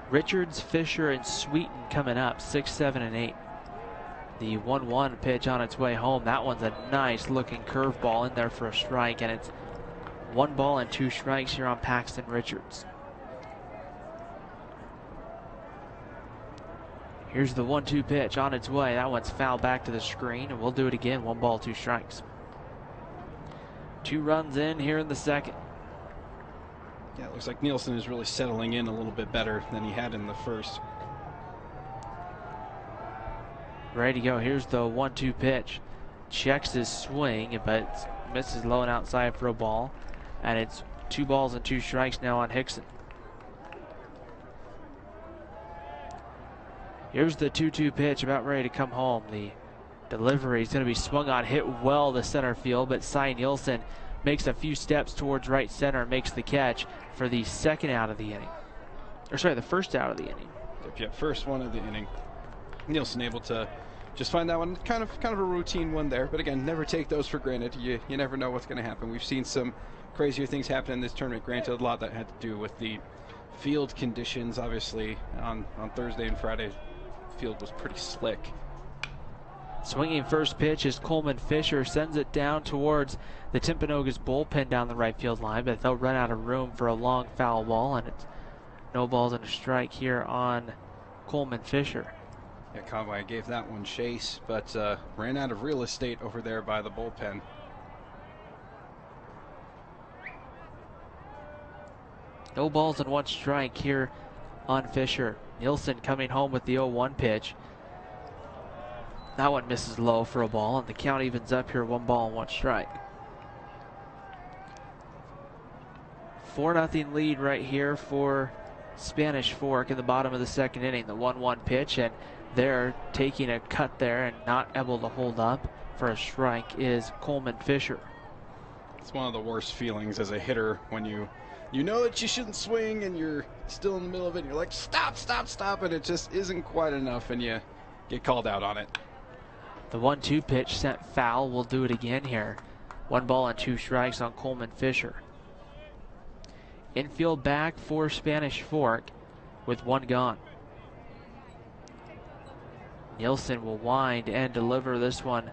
Richards, Fisher, and Sweeten coming up, 6, 7, and 8. The 1-1 pitch on its way home. That one's a nice looking curveball in there for a strike, and it's 1 ball and 2 strikes here on Paxton Richards. Here's the 1-2 pitch on its way. That one's fouled back to the screen, and we'll do it again. 1 ball, 2 strikes. 2 runs in here in the second. Yeah, it looks like Nielsen is really settling in a little bit better than he had in the first. Ready to go. Here's the 1-2 pitch. Checks his swing, but misses low and outside for a ball. And it's 2 balls and 2 strikes now on Hickson. Here's the 2-2 pitch, about ready to come home. The delivery is going to be swung on, hit well to center field, but Cy Nielsen makes a few steps towards right center and makes the catch for the second out of the inning. Or sorry, the first out of the inning. Yep, first one of the inning. Nielsen able to just find that one, kind of a routine one there. But again, never take those for granted. You never know what's going to happen. We've seen some crazier things happen in this tournament. Granted, a lot that had to do with the field conditions. Obviously, on Thursday and Friday, the field was pretty slick. Swinging first pitch is Coleman Fisher, sends it down towards the Timpanogos bullpen down the right field line, but they'll run out of room for a long foul ball, and it's no balls and a strike here on Coleman Fisher. Yeah, Conway gave that one chase, but ran out of real estate over there by the bullpen. No balls and one strike here on Fisher. Nielsen coming home with the 0-1 pitch. That one misses low for a ball, and the count evens up here, 1 ball and 1 strike. 4-0 lead right here for Spanish Fork in the bottom of the second inning. The 1-1 pitch, and they're taking a cut there and not able to hold up for a strike is Coleman Fisher. It's one of the worst feelings as a hitter when you know that you shouldn't swing and you're still in the middle of it and you're like, stop, and it just isn't quite enough and you get called out on it. The 1-2 pitch sent foul. We'll do it again here. 1 ball and 2 strikes on Coleman Fisher. Infield back for Spanish Fork with 1 gone. Nielsen will wind and deliver this one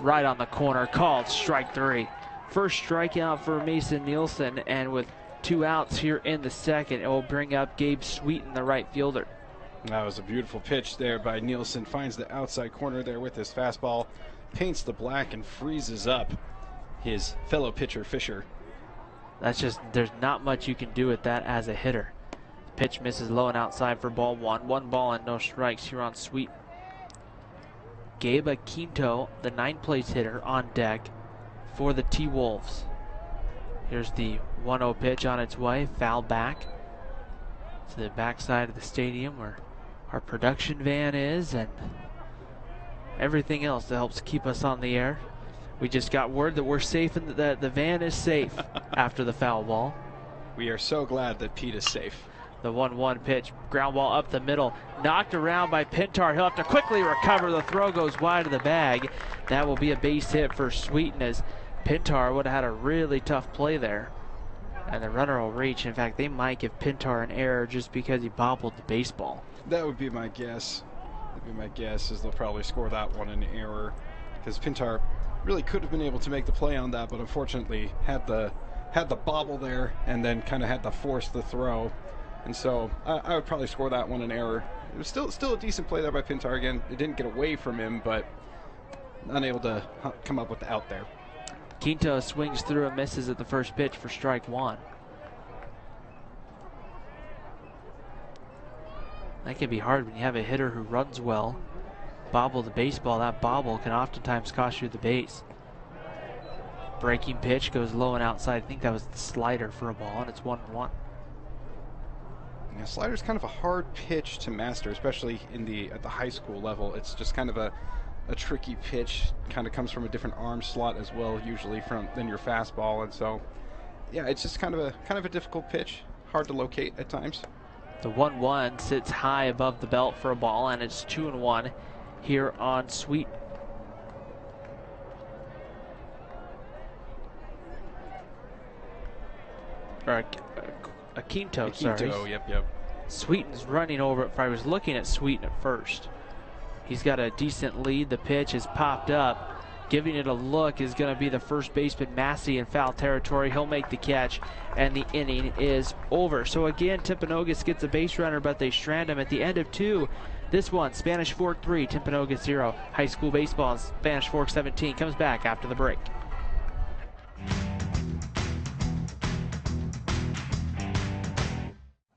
right on the corner. Called strike 3. First strikeout for Mason Nielsen, and with 2 outs here in the second, it will bring up Gabe Sweeten, the right fielder. That was a beautiful pitch there by Nielsen. Finds the outside corner there with his fastball, paints the black and freezes up his fellow pitcher Fisher. That's just, there's not much you can do with that as a hitter. Pitch misses low and outside for ball 1. 1 ball and no strikes here on Sweeten. Gabe Quinto, the 9th-place hitter, on deck for the T-Wolves. Here's the 1-0 pitch on its way, foul back to the backside of the stadium where our production van is and everything else that helps keep us on the air. We just got word that we're safe and that the van is safe after the foul ball. We are so glad that Pete is safe. The 1-1 pitch, ground ball up the middle, knocked around by Pintar. He'll have to quickly recover. The throw goes wide of the bag. That will be a base hit for Sweeten, as Pintar would have had a really tough play there. And the runner will reach. In fact, they might give Pintar an error just because he bobbled the baseball. That would be my guess. Is they'll probably score that one an error, because Pintar really could have been able to make the play on that, but unfortunately had the bobble there and then kind of had to force the throw. And so I would probably score that one an error. It was still a decent play there by Pintar. Again, it didn't get away from him, but unable to come up with the out there. Quinto swings through and misses at the first pitch for strike 1. That can be hard when you have a hitter who runs well. Bobble the baseball. That bobble can oftentimes cost you the base. Breaking pitch goes low and outside. I think that was the slider for a ball, and it's 1-1. Yeah, slider's kind of a hard pitch to master, especially at the high school level. It's just kind of a tricky pitch. Kind of comes from a different arm slot as well, usually than your fastball, and so yeah, it's just kind of a difficult pitch, hard to locate at times. The 1-1 sits high above the belt for a ball, and it's 2-1 here on Sweeten. Or a Quinto, sorry. Yep. Sweeten's running over it. I was looking at Sweeten at first. He's got a decent lead. The pitch has popped up. Giving it a look is going to be the first baseman, Massey, in foul territory. He'll make the catch, and the inning is over. So again, Timpanogos gets a base runner, but they strand him at the end of 2. This one, Spanish Fork 3, Timpanogos 0. High school baseball, Spanish Fork 17. Comes back after the break.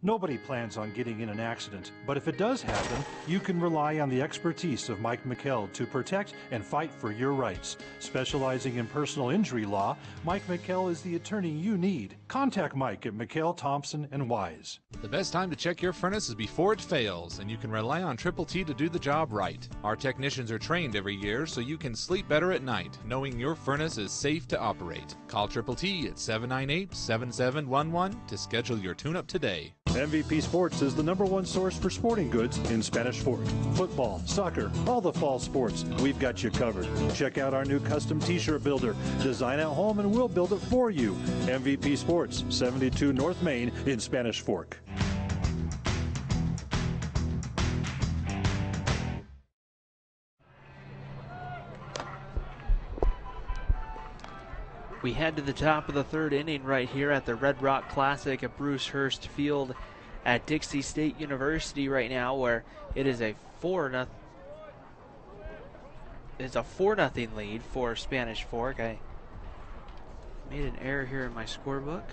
Nobody plans on getting in an accident, but if it does happen, you can rely on the expertise of Mike McKell to protect and fight for your rights. Specializing in personal injury law, Mike McKell is the attorney you need. Contact Mike at McKell, Thompson & Wise. The best time to check your furnace is before it fails, and you can rely on Triple T to do the job right. Our technicians are trained every year so you can sleep better at night, knowing your furnace is safe to operate. Call Triple T at 798-7711 to schedule your tune-up today. MVP Sports is the #1 source for sporting goods in Spanish Fork. Football, soccer, all the fall sports, we've got you covered. Check out our new custom t-shirt builder. Design at home and we'll build it for you. MVP Sports, 72 North Main in Spanish Fork. We head to the top of the third inning right here at the Red Rock Classic at Bruce Hurst Field at Dixie State University right now, where it is a 4-0 lead for Spanish Fork. I made an error here in my scorebook.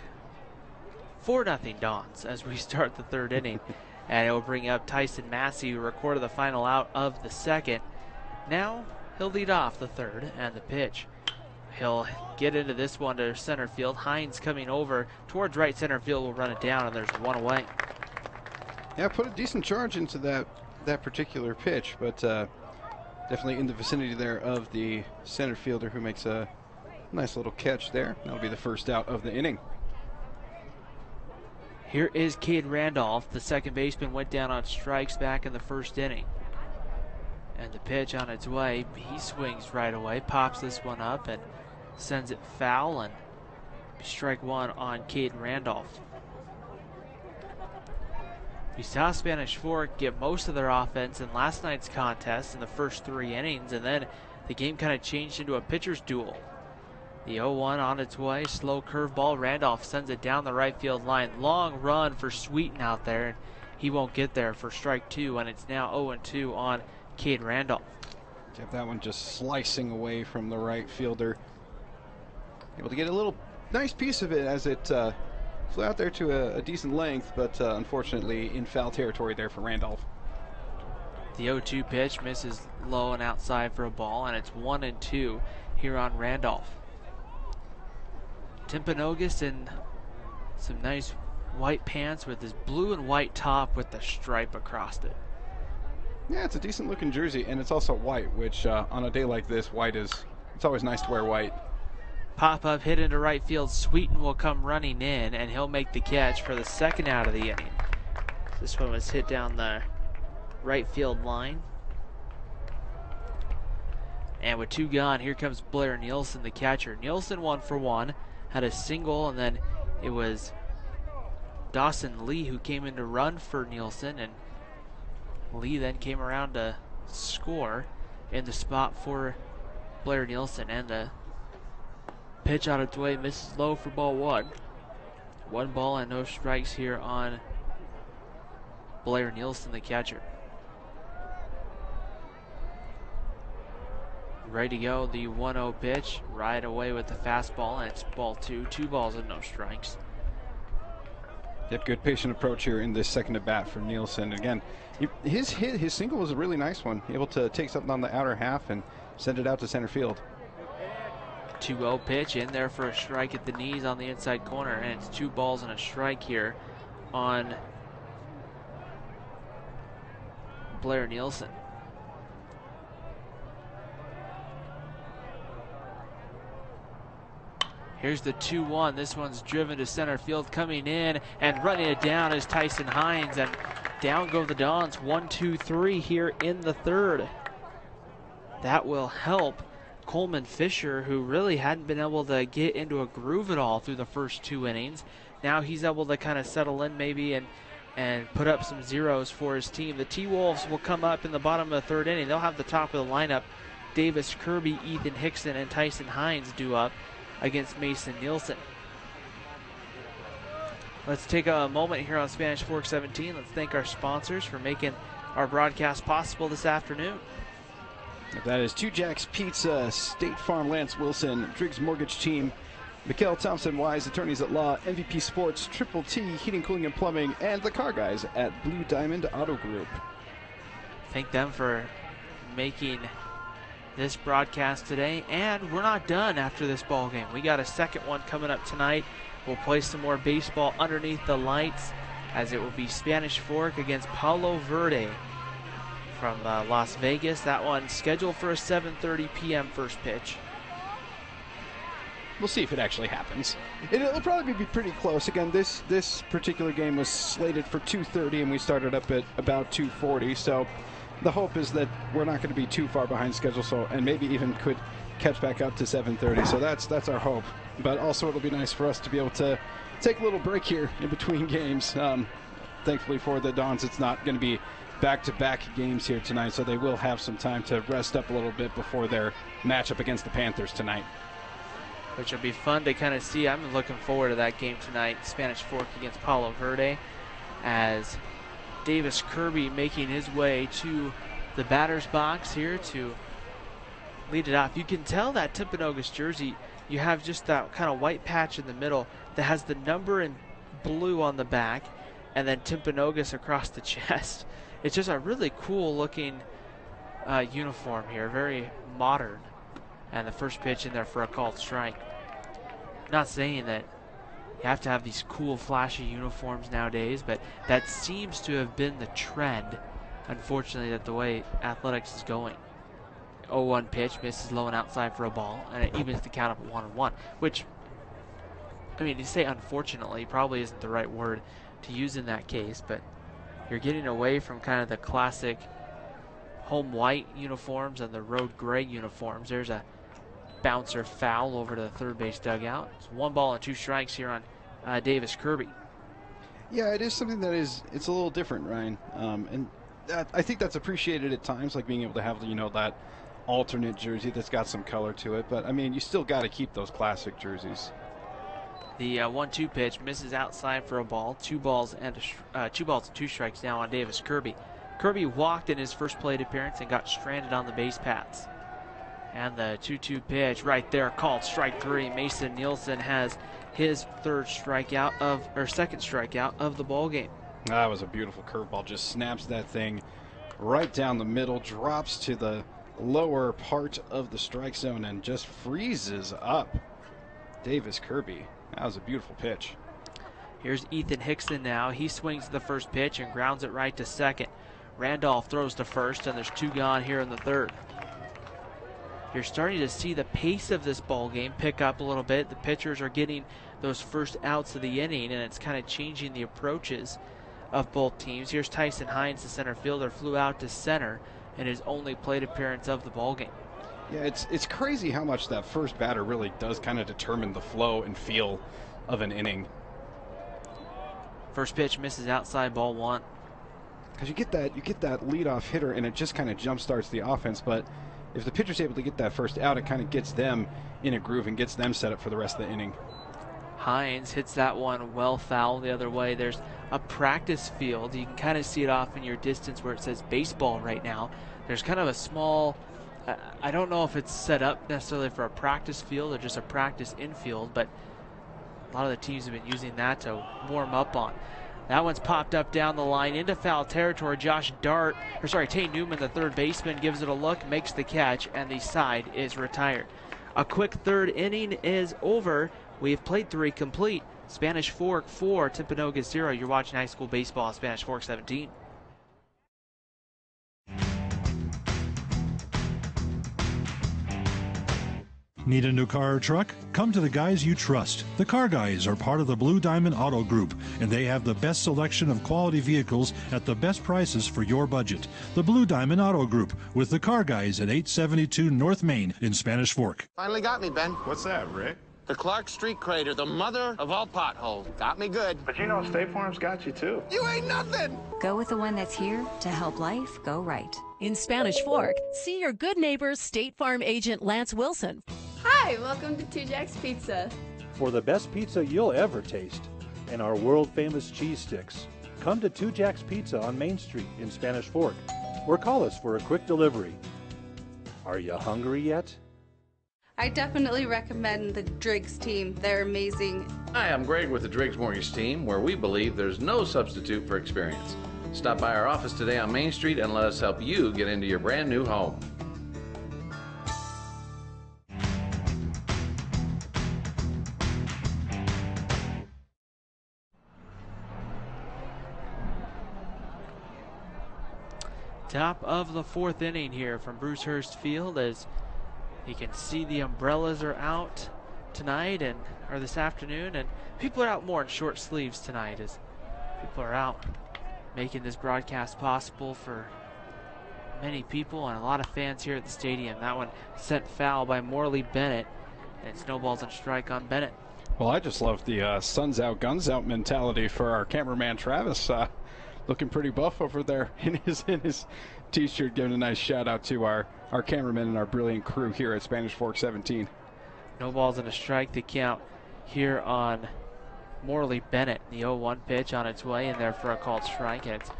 4-0 Dons as we start the third inning. And it will bring up Tyson Massey, who recorded the final out of the second. Now he'll lead off the third, and the pitch. He'll get into this one to center field. Hines coming over towards right center field will run it down, and there's one away. Yeah, put a decent charge into that particular pitch, but definitely in the vicinity there of the center fielder, who makes a nice little catch there. That'll be the first out of the inning. Here is Cade Randolph. The second baseman went down on strikes back in the first inning. And the pitch on its way. He swings right away, pops this one up, and sends it foul, and strike one on Cade Randolph. We saw Spanish Fork get most of their offense in last night's contest in the first 3 innings, and then the game kind of changed into a pitcher's duel. The 0-1 on its way, slow curveball. Randolph sends it down the right field line. Long run for Sweeten out there, and he won't get there for strike 2, and it's now 0-2 on Cade Randolph. Have that one just slicing away from the right fielder. Able to get a little nice piece of it as it flew out there to a decent length, but unfortunately in foul territory there for Randolph. The 0-2 pitch misses low and outside for a ball, and it's 1-2 here on Randolph. Timpanogos in some nice white pants with his blue and white top with the stripe across it. Yeah, it's a decent looking jersey, and it's also white, which on a day like this, it's always nice to wear white. Pop-up hit into right field. Sweeten will come running in, and he'll make the catch for the second out of the inning. This one was hit down the right field line. And with 2 gone, here comes Blair Nielsen, the catcher. Nielsen 1 for 1, had a single, and then it was Dawson Lee who came in to run for Nielsen, and Lee then came around to score in the spot for Blair Nielsen, and the pitch on its way misses low for ball 1. 1 ball and no strikes here on Blair Nielsen, the catcher. Ready to go, the 1-0 pitch, right away with the fastball, and it's ball 2. 2 balls and no strikes. Yep, good patient approach here in this second at bat for Nielsen. Again, his single was a really nice one. Able to take something on the outer half and send it out to center field. 2-0 pitch in there for a strike at the knees on the inside corner, and it's 2 balls and a strike here on Blair Nielsen. Here's the 2-1. This one's driven to center field, coming in and running it down is Tyson Hines, and down go the Dons. 1-2-3 here in the third. That will help Coleman Fisher, who really hadn't been able to get into a groove at all through the first 2 innings. Now he's able to kind of settle in maybe and put up some zeros for his team. The T-Wolves will come up in the bottom of the third inning. They'll have the top of the lineup. Davis Kirby, Ethan Hickson, and Tyson Hines due up against Mason Nielsen. Let's take a moment here on Spanish Fork 17. Let's thank our sponsors for making our broadcast possible this afternoon. That is Two Jacks Pizza, State Farm Lance Wilson, Driggs Mortgage Team, Mikhail Thompson-Wise, attorneys at law, MVP Sports, Triple T, Heating, Cooling, and Plumbing, and the car guys at Blue Diamond Auto Group. Thank them for making this broadcast today, and we're not done after this ball game. We got a second one coming up tonight. We'll play some more baseball underneath the lights, as it will be Spanish Fork against Palo Verde from Las Vegas. That one scheduled for a 7:30 p.m. first pitch. We'll see if it actually happens. It'll probably be pretty close. Again, this particular game was slated for 2:30, and we started up at about 2:40. So the hope is that we're not going to be too far behind schedule. So, and maybe even could catch back up to 7:30. So that's our hope. But also, it'll be nice for us to be able to take a little break here in between games. Thankfully for the Dons, it's not going to be back-to-back games here tonight, so they will have some time to rest up a little bit before their matchup against the Panthers tonight. Which will be fun to kind of see. I'm looking forward to that game tonight, Spanish Fork against Palo Verde, as Davis Kirby making his way to the batter's box here to lead it off. You can tell that Timpanogos jersey, you have just that kind of white patch in the middle that has the number in blue on the back, and then Timpanogos across the chest. It's just a really cool looking uniform here, very modern. And the first pitch in there for a called strike. Not saying that you have to have these cool, flashy uniforms nowadays, but that seems to have been the trend, unfortunately, that the way athletics is going. 0-1 pitch, misses low and outside for a ball, and it evens the count up at 1-1, which, I mean, to say unfortunately probably isn't the right word to use in that case, but you're getting away from kind of the classic home white uniforms and the road gray uniforms. There's a bouncer foul over to the third base dugout. It's 1 ball and 2 strikes here on Davis Kirby. Yeah, it is something that it's a little different, Ryan. And I think that's appreciated at times, like being able to have, that alternate jersey that's got some color to it. But, I mean, you still got to keep those classic jerseys. The 1-2 pitch misses outside for a ball. 2 balls and 2 strikes now on Davis Kirby. Kirby walked in his first plate appearance and got stranded on the base paths. And the 2-2 pitch right there called strike 3. Mason Nielsen has his second strikeout of the ball game. That was a beautiful curveball. Just snaps that thing right down the middle, drops to the lower part of the strike zone, and just freezes up Davis Kirby. That was a beautiful pitch. Here's Ethan Hickson now. He swings the first pitch and grounds it right to second. Randolph throws to first, and there's 2 gone here in the third. You're starting to see the pace of this ball game pick up a little bit. The pitchers are getting those first outs of the inning, and it's kind of changing the approaches of both teams. Here's Tyson Hines, the center fielder, flew out to center in his only plate appearance of the ball game. Yeah, it's crazy how much that first batter really does kind of determine the flow and feel of an inning. First pitch misses outside, ball 1. Because you get that leadoff hitter, and it just kind of jump starts the offense. But if the pitcher's able to get that first out, it kind of gets them in a groove and gets them set up for the rest of the inning. Hines hits that one well foul the other way. There's a practice field. You can kind of see it off in your distance where it says baseball right now. There's kind of a small, I don't know if it's set up necessarily for a practice field or just a practice infield, but a lot of the teams have been using that to warm up on. That one's popped up down the line into foul territory. Tay Newman, the third baseman, gives it a look, makes the catch, and the side is retired. A quick third inning is over. We've played 3 complete. Spanish Fork 4, Timpanogos 0. You're watching high school baseball, Spanish Fork 17. Need a new car or truck? Come to the guys you trust. The car guys are part of the Blue Diamond Auto Group, and they have the best selection of quality vehicles at the best prices for your budget. The Blue Diamond Auto Group with the car guys at 872 North Main in Spanish Fork. Finally got me, Ben. What's that, Rick? The Clark Street crater, the mother of all potholes. Got me good. But you know State Farm's got you too. You ain't nothing. Go with the one that's here to help life go right. In Spanish Fork, see your good neighbors State Farm agent Lance Wilson. Hi, welcome to 2 Jacks Pizza. For the best pizza you'll ever taste and our world-famous cheese sticks, come to 2 Jacks Pizza on Main Street in Spanish Fork or call us for a quick delivery. Are you hungry yet? I definitely recommend the Driggs team. They're amazing. Hi, I'm Greg with the Driggs Mortgage team, where we believe there's no substitute for experience. Stop by our office today on Main Street and let us help you get into your brand new home. Top of the fourth inning here from Bruce Hurst Field, as you can see the umbrellas are out tonight or this afternoon, and people are out more in short sleeves tonight as people are out making this broadcast possible for many people and a lot of fans here at the stadium. That one sent foul by Morley Bennett, and snowballs on strike on Bennett. Well, I just love the sun's out, guns out mentality for our cameraman Travis. Looking pretty buff over there in his t-shirt, giving a nice shout out to our cameraman and our brilliant crew here at Spanish Fork 17. No balls and a strike to count here on Morley Bennett. The 0-1 pitch on its way in there for a called strike, and it's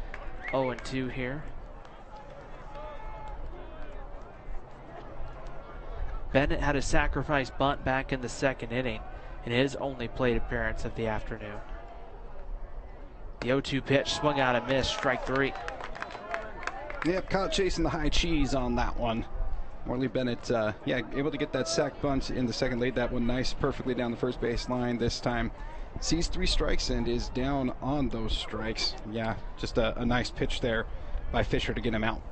0-2 here. Bennett had a sacrifice bunt back in the second inning in his only plate appearance of the afternoon. The 0-2 pitch swung out and missed, strike three. Yep, caught chasing the high cheese on that one. Morley Bennett, able to get that sack bunt in the second, laid that one nice, perfectly down the first base line this time. Sees 3 strikes and is down on those strikes. Yeah, just a nice pitch there by Fisher to get him out.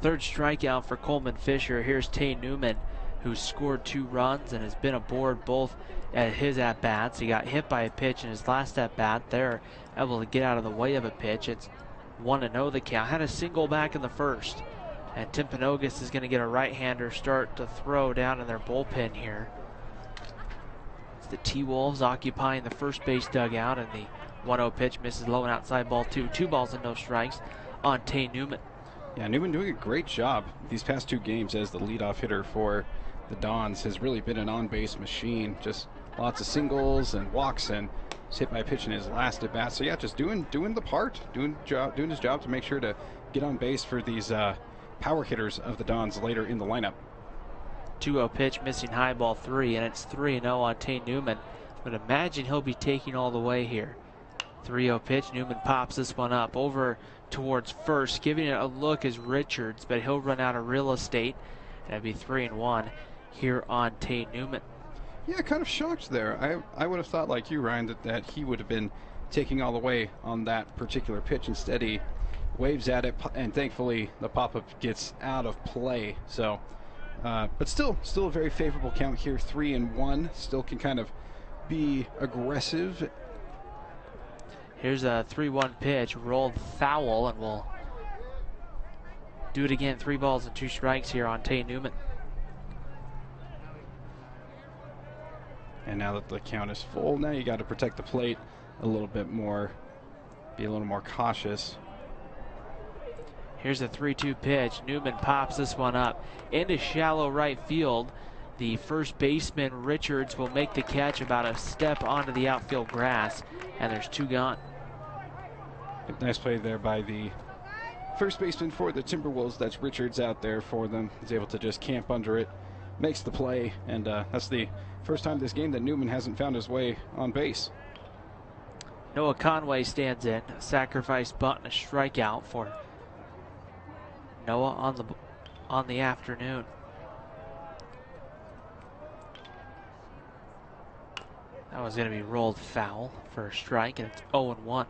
Third strikeout for Coleman Fisher. Here's Tay Newman, who scored 2 runs and has been aboard both at his at-bats. He got hit by a pitch in his last at-bat. They're able to get out of the way of a pitch. It's 1-0 the count. Had a single back in the first. And Timpanogos is going to get a right-hander start to throw down in their bullpen here. It's the T-Wolves occupying the first base dugout, and the 1-0 pitch misses low and outside, ball 2. 2 balls and no strikes on Tay Newman. Yeah, Newman doing a great job these past 2 games as the leadoff hitter for the Dons. Has really been an on-base machine. Just lots of singles and walks, and was hit by a pitch in his last at bat. So yeah, just doing the part, doing his job to make sure to get on base for these power hitters of the Dons later in the lineup. 2-0 pitch missing high, ball 3, and it's 3-0 on Tay Newman. But imagine he'll be taking all the way here. 3-0 pitch, Newman pops this one up over towards first, giving it a look is Richards, but he'll run out of real estate, and it'll be 3-1 here on Tay Newman. Yeah, kind of shocked there. I would have thought, like you, Ryan, that he would have been taking all the way on that particular pitch. Instead, he waves at it, and thankfully the pop-up gets out of play. So, but still a very favorable count here, 3-1. Still can kind of be aggressive. Here's a 3-1 pitch, rolled foul, and we'll do it again. 3 balls and 2 strikes here on Tay Newman. And now that the count is full, now you got to protect the plate a little bit more, be a little more cautious. Here's a 3-2 pitch. Newman pops this one up into shallow right field. The first baseman, Richards, will make the catch about a step onto the outfield grass, and there's 2 gone. Nice play there by the first baseman for the Timberwolves. That's Richards out there for them. He's able to just camp under it, makes the play, and that's the first time this game that Newman hasn't found his way on base. Noah Conway stands in, a sacrifice bunt and a strikeout for Noah on the afternoon. That was going to be rolled foul for a strike, and it's 0-1.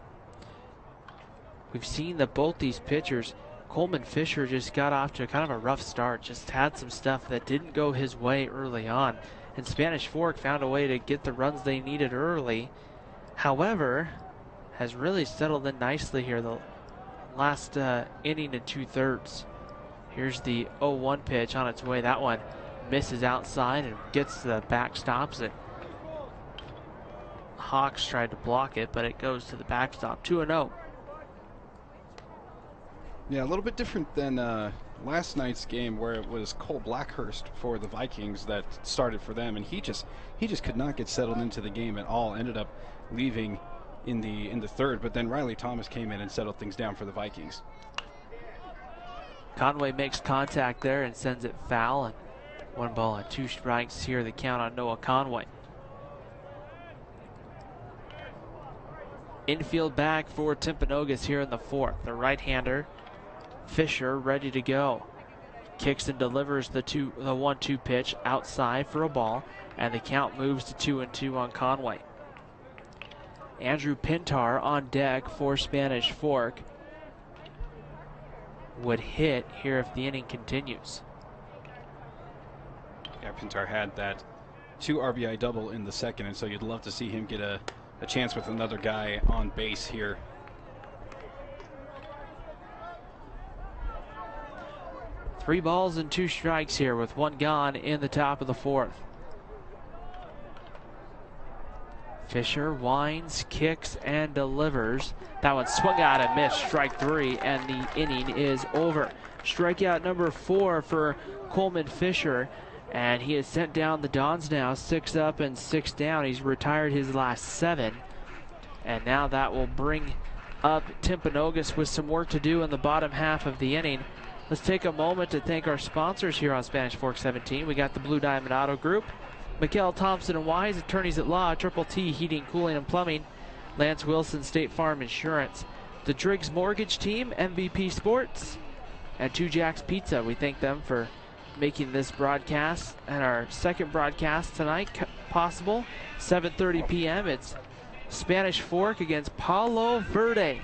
We've seen that both these pitchers, Coleman Fisher just got off to kind of a rough start, just had some stuff that didn't go his way early on. And Spanish Fork found a way to get the runs they needed early. However, has really settled in nicely here the last inning and 2/3. Here's the 0-1 pitch on its way. That one misses outside and gets the backstops. It Hawks tried to block it, but it goes to the backstop. 2-0. Yeah, a little bit different than last night's game, where it was Cole Blackhurst for the Vikings that started for them, and he just could not get settled into the game at all. Ended up leaving in the third, but then Riley Thomas came in and settled things down for the Vikings. Conway makes contact there and sends it foul, and 1 ball and 2 strikes here, the count on Noah Conway. Infield back for Timpanogos here in the 4th. The right-hander, Fisher, ready to go. Kicks and delivers the 1-2 pitch outside for a ball, and the count moves to 2-2 on Conway. Andrew Pintar on deck for Spanish Fork. Would hit here if the inning continues. Yeah, Pintar had that 2 RBI double in the 2nd, and so you'd love to see him get a chance with another guy on base here. Three balls and 2 strikes here with 1 gone in the top of the 4th. Fisher winds, kicks, and delivers. That one swung out and missed, strike 3, and the inning is over. Strikeout number 4 for Coleman Fisher, and he has sent down the Dons now, 6 up and 6 down. He's retired his last 7, and now that will bring up Timpanogos with some work to do in the bottom half of the inning. Let's take a moment to thank our sponsors here on Spanish Fork 17. We got the Blue Diamond Auto Group, Mikkel Thompson & Wise, attorneys at law, Triple T Heating, Cooling, and Plumbing, Lance Wilson, State Farm Insurance, the Driggs Mortgage Team, MVP Sports, and Two Jacks Pizza. We thank them for making this broadcast and our second broadcast tonight possible. 7:30 p.m. It's Spanish Fork against Palo Verde.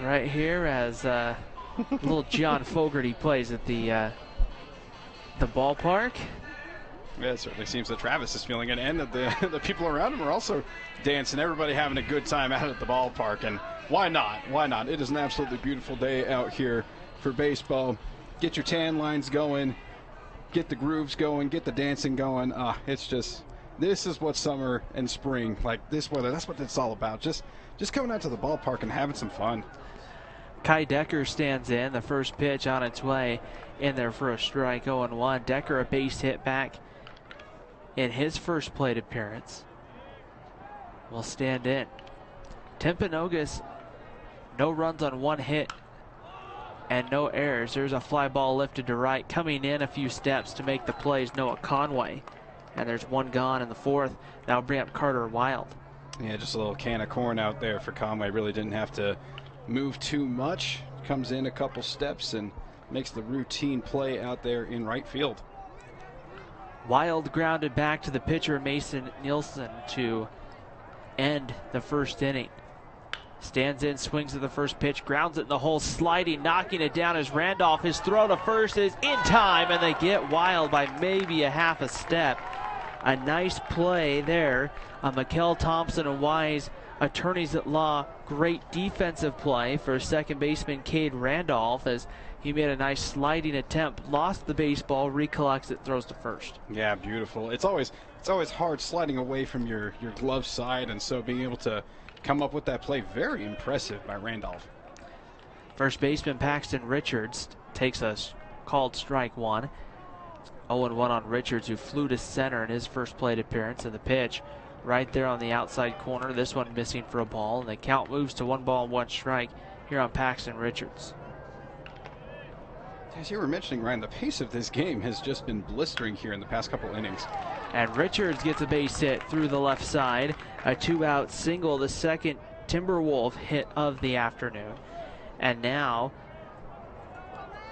Right here as little John Fogerty plays at the ballpark. Yeah, it certainly seems that Travis is feeling it, and that the people around him are also dancing. Everybody having a good time out at the ballpark, and why not? Why not? It is an absolutely beautiful day out here for baseball. Get your tan lines going, get the grooves going, get the dancing going. It's just, this is what summer and spring, like this weather, that's what it's all about. Just coming out to the ballpark and having some fun. Kai Decker stands in, the first pitch on its way in there for a strike, 0-1. Decker a base hit back in his first plate appearance. Will stand in. Timpanogos, no runs on 1 hit and no errors. There's a fly ball lifted to right. Coming in a few steps to make the plays, Noah Conway. And there's 1 gone in the 4th. Now bring up Carter Wild. Yeah, just a little can of corn out there for Conway. Really didn't have to move too much. Comes in a couple steps and makes the routine play out there in right field. Wild grounded back to the pitcher Mason Nielsen to end the first inning. Stands in, swings at the first pitch, grounds it in the hole, sliding, knocking it down as Randolph. His throw to first is in time, and they get Wild by maybe a half a step. A nice play there. Mikkel Thompson & Wise, attorneys at law. Great defensive play for second baseman Cade Randolph as he made a nice sliding attempt, lost the baseball, recollects it, throws to first. Yeah, beautiful. It's always hard sliding away from your glove side, and so being able to come up with that play, very impressive by Randolph. First baseman Paxton Richards takes a called strike 1. 0-1 on Richards, who flew to center in his first plate appearance, and the pitch right there on the outside corner. This one missing for a ball, and the count moves to 1 ball and 1 strike here on Paxton Richards. As you were mentioning, Ryan, the pace of this game has just been blistering here in the past couple innings. And Richards gets a base hit through the left side. A 2-out single, the second Timberwolf hit of the afternoon. And now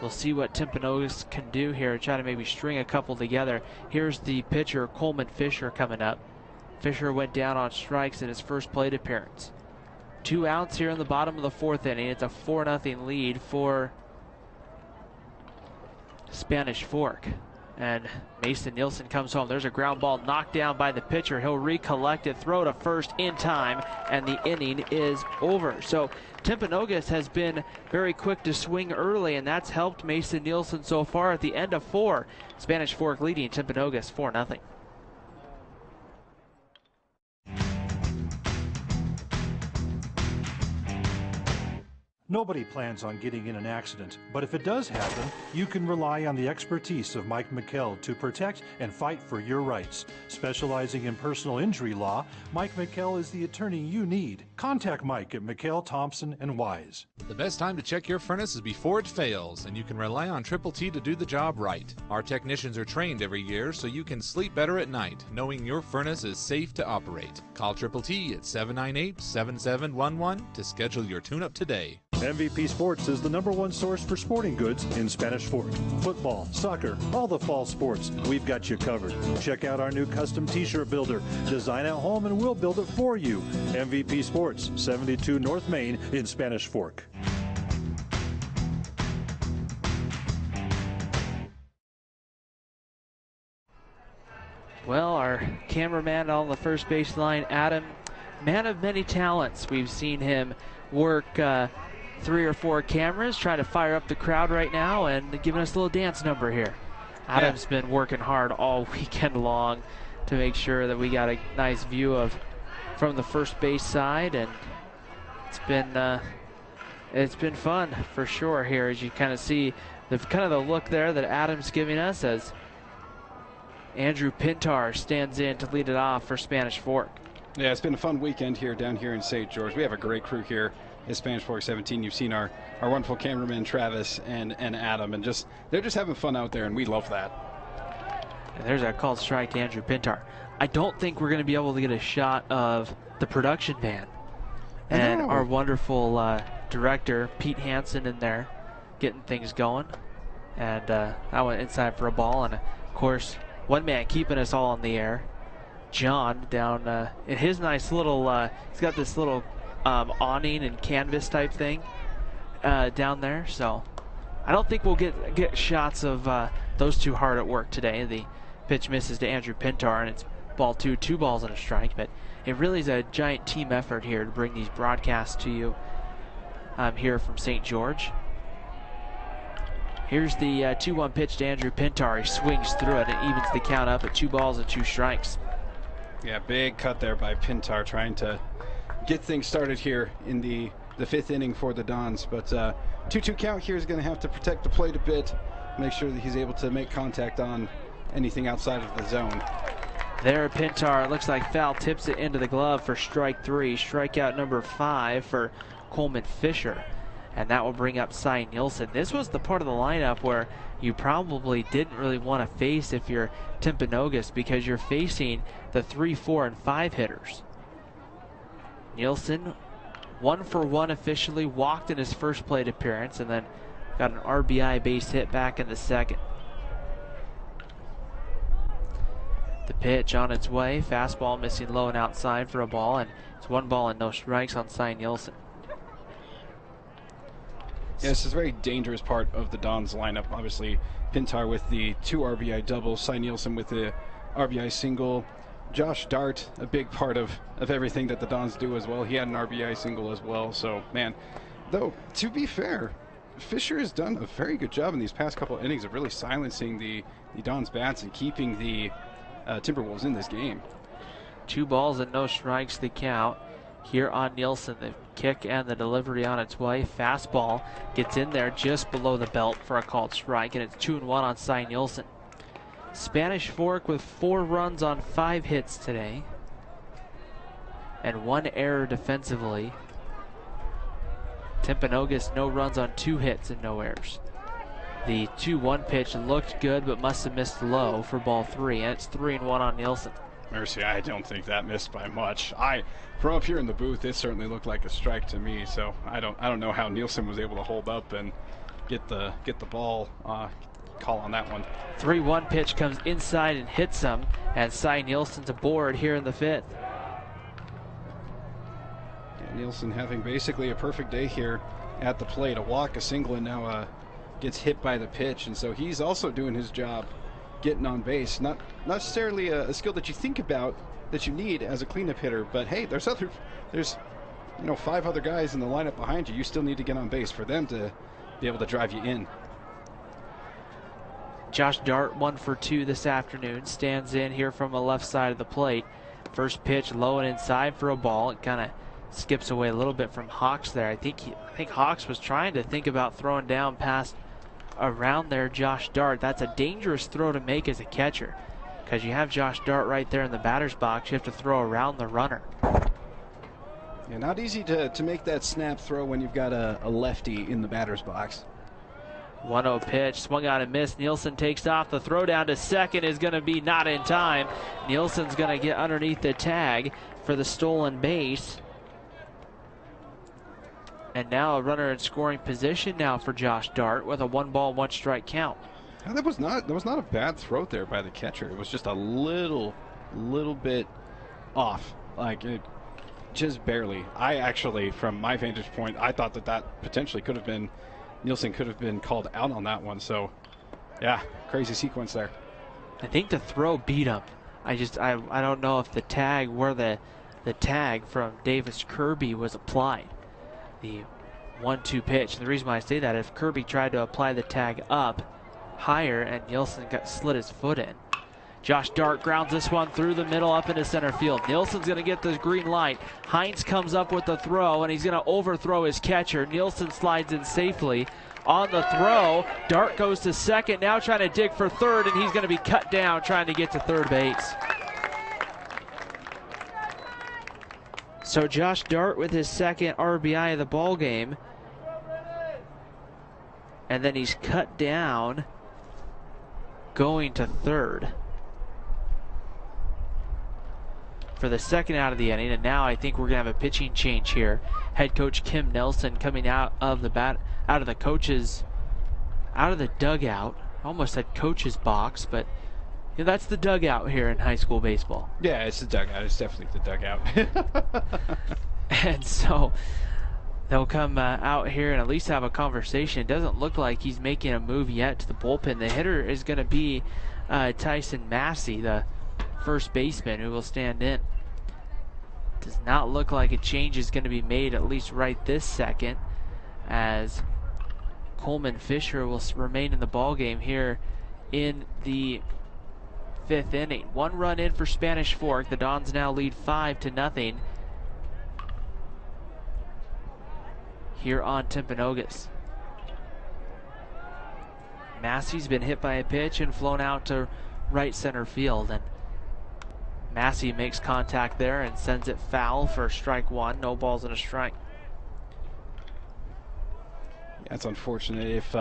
we'll see what Timpanogos can do here, try to maybe string a couple together. Here's the pitcher, Coleman Fisher, coming up. Fisher went down on strikes in his first plate appearance. 2 outs here in the bottom of the 4th inning. It's a 4-0 lead for Spanish Fork. And Mason Nielsen comes home. There's a ground ball knocked down by the pitcher. He'll recollect it, throw to first in time, and the inning is over. So Timpanogos has been very quick to swing early, and that's helped Mason Nielsen so far at the end of 4. Spanish Fork leading Timpanogos 4-0. Nobody plans on getting in an accident, but if it does happen, you can rely on the expertise of Mike McKell to protect and fight for your rights. Specializing in personal injury law, Mike McKell is the attorney you need. Contact Mike at McKell, Thompson & Wise. The best time to check your furnace is before it fails, and you can rely on Triple T to do the job right. Our technicians are trained every year so you can sleep better at night, knowing your furnace is safe to operate. Call Triple T at 798-7711 to schedule your tune-up today. MVP Sports is the #1 source for sporting goods in Spanish Fork. Football, soccer, all the fall sports, we've got you covered. Check out our new custom t-shirt builder. Design at home and we'll build it for you. MVP Sports, 72 North Main in Spanish Fork. Well, our cameraman on the first baseline, Adam, man of many talents. We've seen him work 3 or 4 cameras, trying to fire up the crowd right now and giving us a little dance number here. Adam's been working hard all weekend long to make sure that we got a nice view of from the first base side, and it's been fun for sure here as you kind of see the look there that Adam's giving us as Andrew Pintar stands in to lead it off for Spanish Fork. Yeah, it's been a fun weekend here down here in St. George. We have a great crew here at Spanish Fork 17. You've seen our wonderful cameraman Travis and Adam, and they're just having fun out there, and we love that. And there's a called strike to Andrew Pintar. I don't think we're going to be able to get a shot of the production van and our wonderful director Pete Hansen in there getting things going, and that went inside for a ball, and of course one man keeping us all in the air, John, down in his nice little he's got this little awning and canvas type thing down there, so I don't think we'll get shots of those two hard at work today. The pitch misses to Andrew Pintar, and it's ball 2, 2 balls and a strike, but it really is a giant team effort here to bring these broadcasts to you here from St. George. Here's the 2-1 pitch to Andrew Pintar. He swings through it and evens the count up at 2 balls and 2 strikes. Yeah, big cut there by Pintar, trying to get things started here in the 5th inning for the Dons. But 2-2 count here is going to have to protect the plate a bit, make sure that he's able to make contact on anything outside of the zone. There, Pintar, looks like foul, tips it into the glove for strike 3. Strikeout number 5 for Coleman Fisher. And that will bring up Cy Nielsen. This was the part of the lineup where you probably didn't really want to face if you're Timpanogos, because you're facing the 3, 4, and 5 hitters. Nielsen, 1 for 1 officially, walked in his first plate appearance, and then got an RBI base hit back in the second. The pitch on its way, fastball missing low and outside for a ball, and it's 1 ball and no strikes on Cy Nielsen. Yeah, this is a very dangerous part of the Dons lineup. Obviously, Pintar with the 2 RBI doubles, Cy Nielsen with the RBI single, Josh Dart, a big part of everything that the Dons do as well. He had an RBI single as well. So, man, though, to be fair, Fisher has done a very good job in these past couple of innings of really silencing the Dons bats and keeping the Timberwolves in this game. 2 balls and no strikes the count here on Nielsen. The kick and the delivery on its way. Fastball gets in there just below the belt for a called strike, and it's 2-1 on Cy Nielsen. Spanish Fork with 4 runs on 5 hits today and 1 error defensively. Timpanogos, no runs on 2 hits and no errors. The 2-1 pitch looked good but must have missed low for ball 3, and it's 3-1 on Nielsen. Mercy, I don't think that missed by much. From up here in the booth, it certainly looked like a strike to me. So I don't know how Nielsen was able to hold up and get the ball call on that one. 3-1 pitch comes inside and hits him, and Cy Nielsen's aboard here in the 5th. Yeah, Nielsen having basically a perfect day here at the plate. A walk, a single, and now gets hit by the pitch, and so he's also doing his job getting on base. Not necessarily a skill that you think about that you need as a cleanup hitter, but hey, there's 5 other guys in the lineup behind you. You still need to get on base for them to be able to drive you in. Josh Dart, 1 for 2 this afternoon, stands in here from the left side of the plate. First pitch low and inside for a ball. It kind of skips away a little bit from Hawks there. I think Hawks was trying to think about throwing down past around there Josh Dart. That's a dangerous throw to make as a catcher, because you have Josh Dart right there in the batter's box. You have to throw around the runner. Yeah, not easy to make that snap throw when you've got a lefty in the batter's box. 1-0 pitch, swung out and missed. Nielsen takes off. The throw down to second is going to be not in time. Nielsen's going to get underneath the tag for the stolen base. And now a runner in scoring position now for Josh Dart with a 1-ball, 1-strike count. Yeah, that was not a bad throw there by the catcher. It was just a little bit off, like it just barely. I actually, from my vantage point, I thought that potentially could have been, Nielsen could have been called out on that one. So, yeah, crazy sequence there. I think the throw beat him. I don't know if the tag, where the tag from Davis Kirby was applied. The 1-2 pitch. And the reason why I say that, if Kirby tried to apply the tag up higher and Nielsen slid his foot in. Josh Dart grounds this one through the middle up into center field. Nielsen's going to get the green light. Hines comes up with the throw, and he's going to overthrow his catcher. Nielsen slides in safely on the throw. Dart goes to second, now trying to dig for third, and he's going to be cut down trying to get to third base. So Josh Dart with his second RBI of the ball game. And then he's cut down going to third for the second out of the inning. And now I think we're going to have a pitching change here. Head coach Kim Nelson coming out of the dugout. Almost said coach's box, but you know, that's the dugout here in high school baseball. Yeah, it's the dugout. It's definitely the dugout. And so they'll come out here and at least have a conversation. It doesn't look like he's making a move yet to the bullpen. The hitter is going to be Tyson Massey, the first baseman, who will stand in. Does not look like a change is going to be made, at least right this second, as Coleman Fisher will remain in the ball game here in the 5th inning. 1 run in for Spanish Fork. The Dons now lead 5-0 here on Timpanogos. Massey's been hit by a pitch and flown out to right center field, and Massey makes contact there and sends it foul for strike 1. No balls and a strike. That's unfortunate. If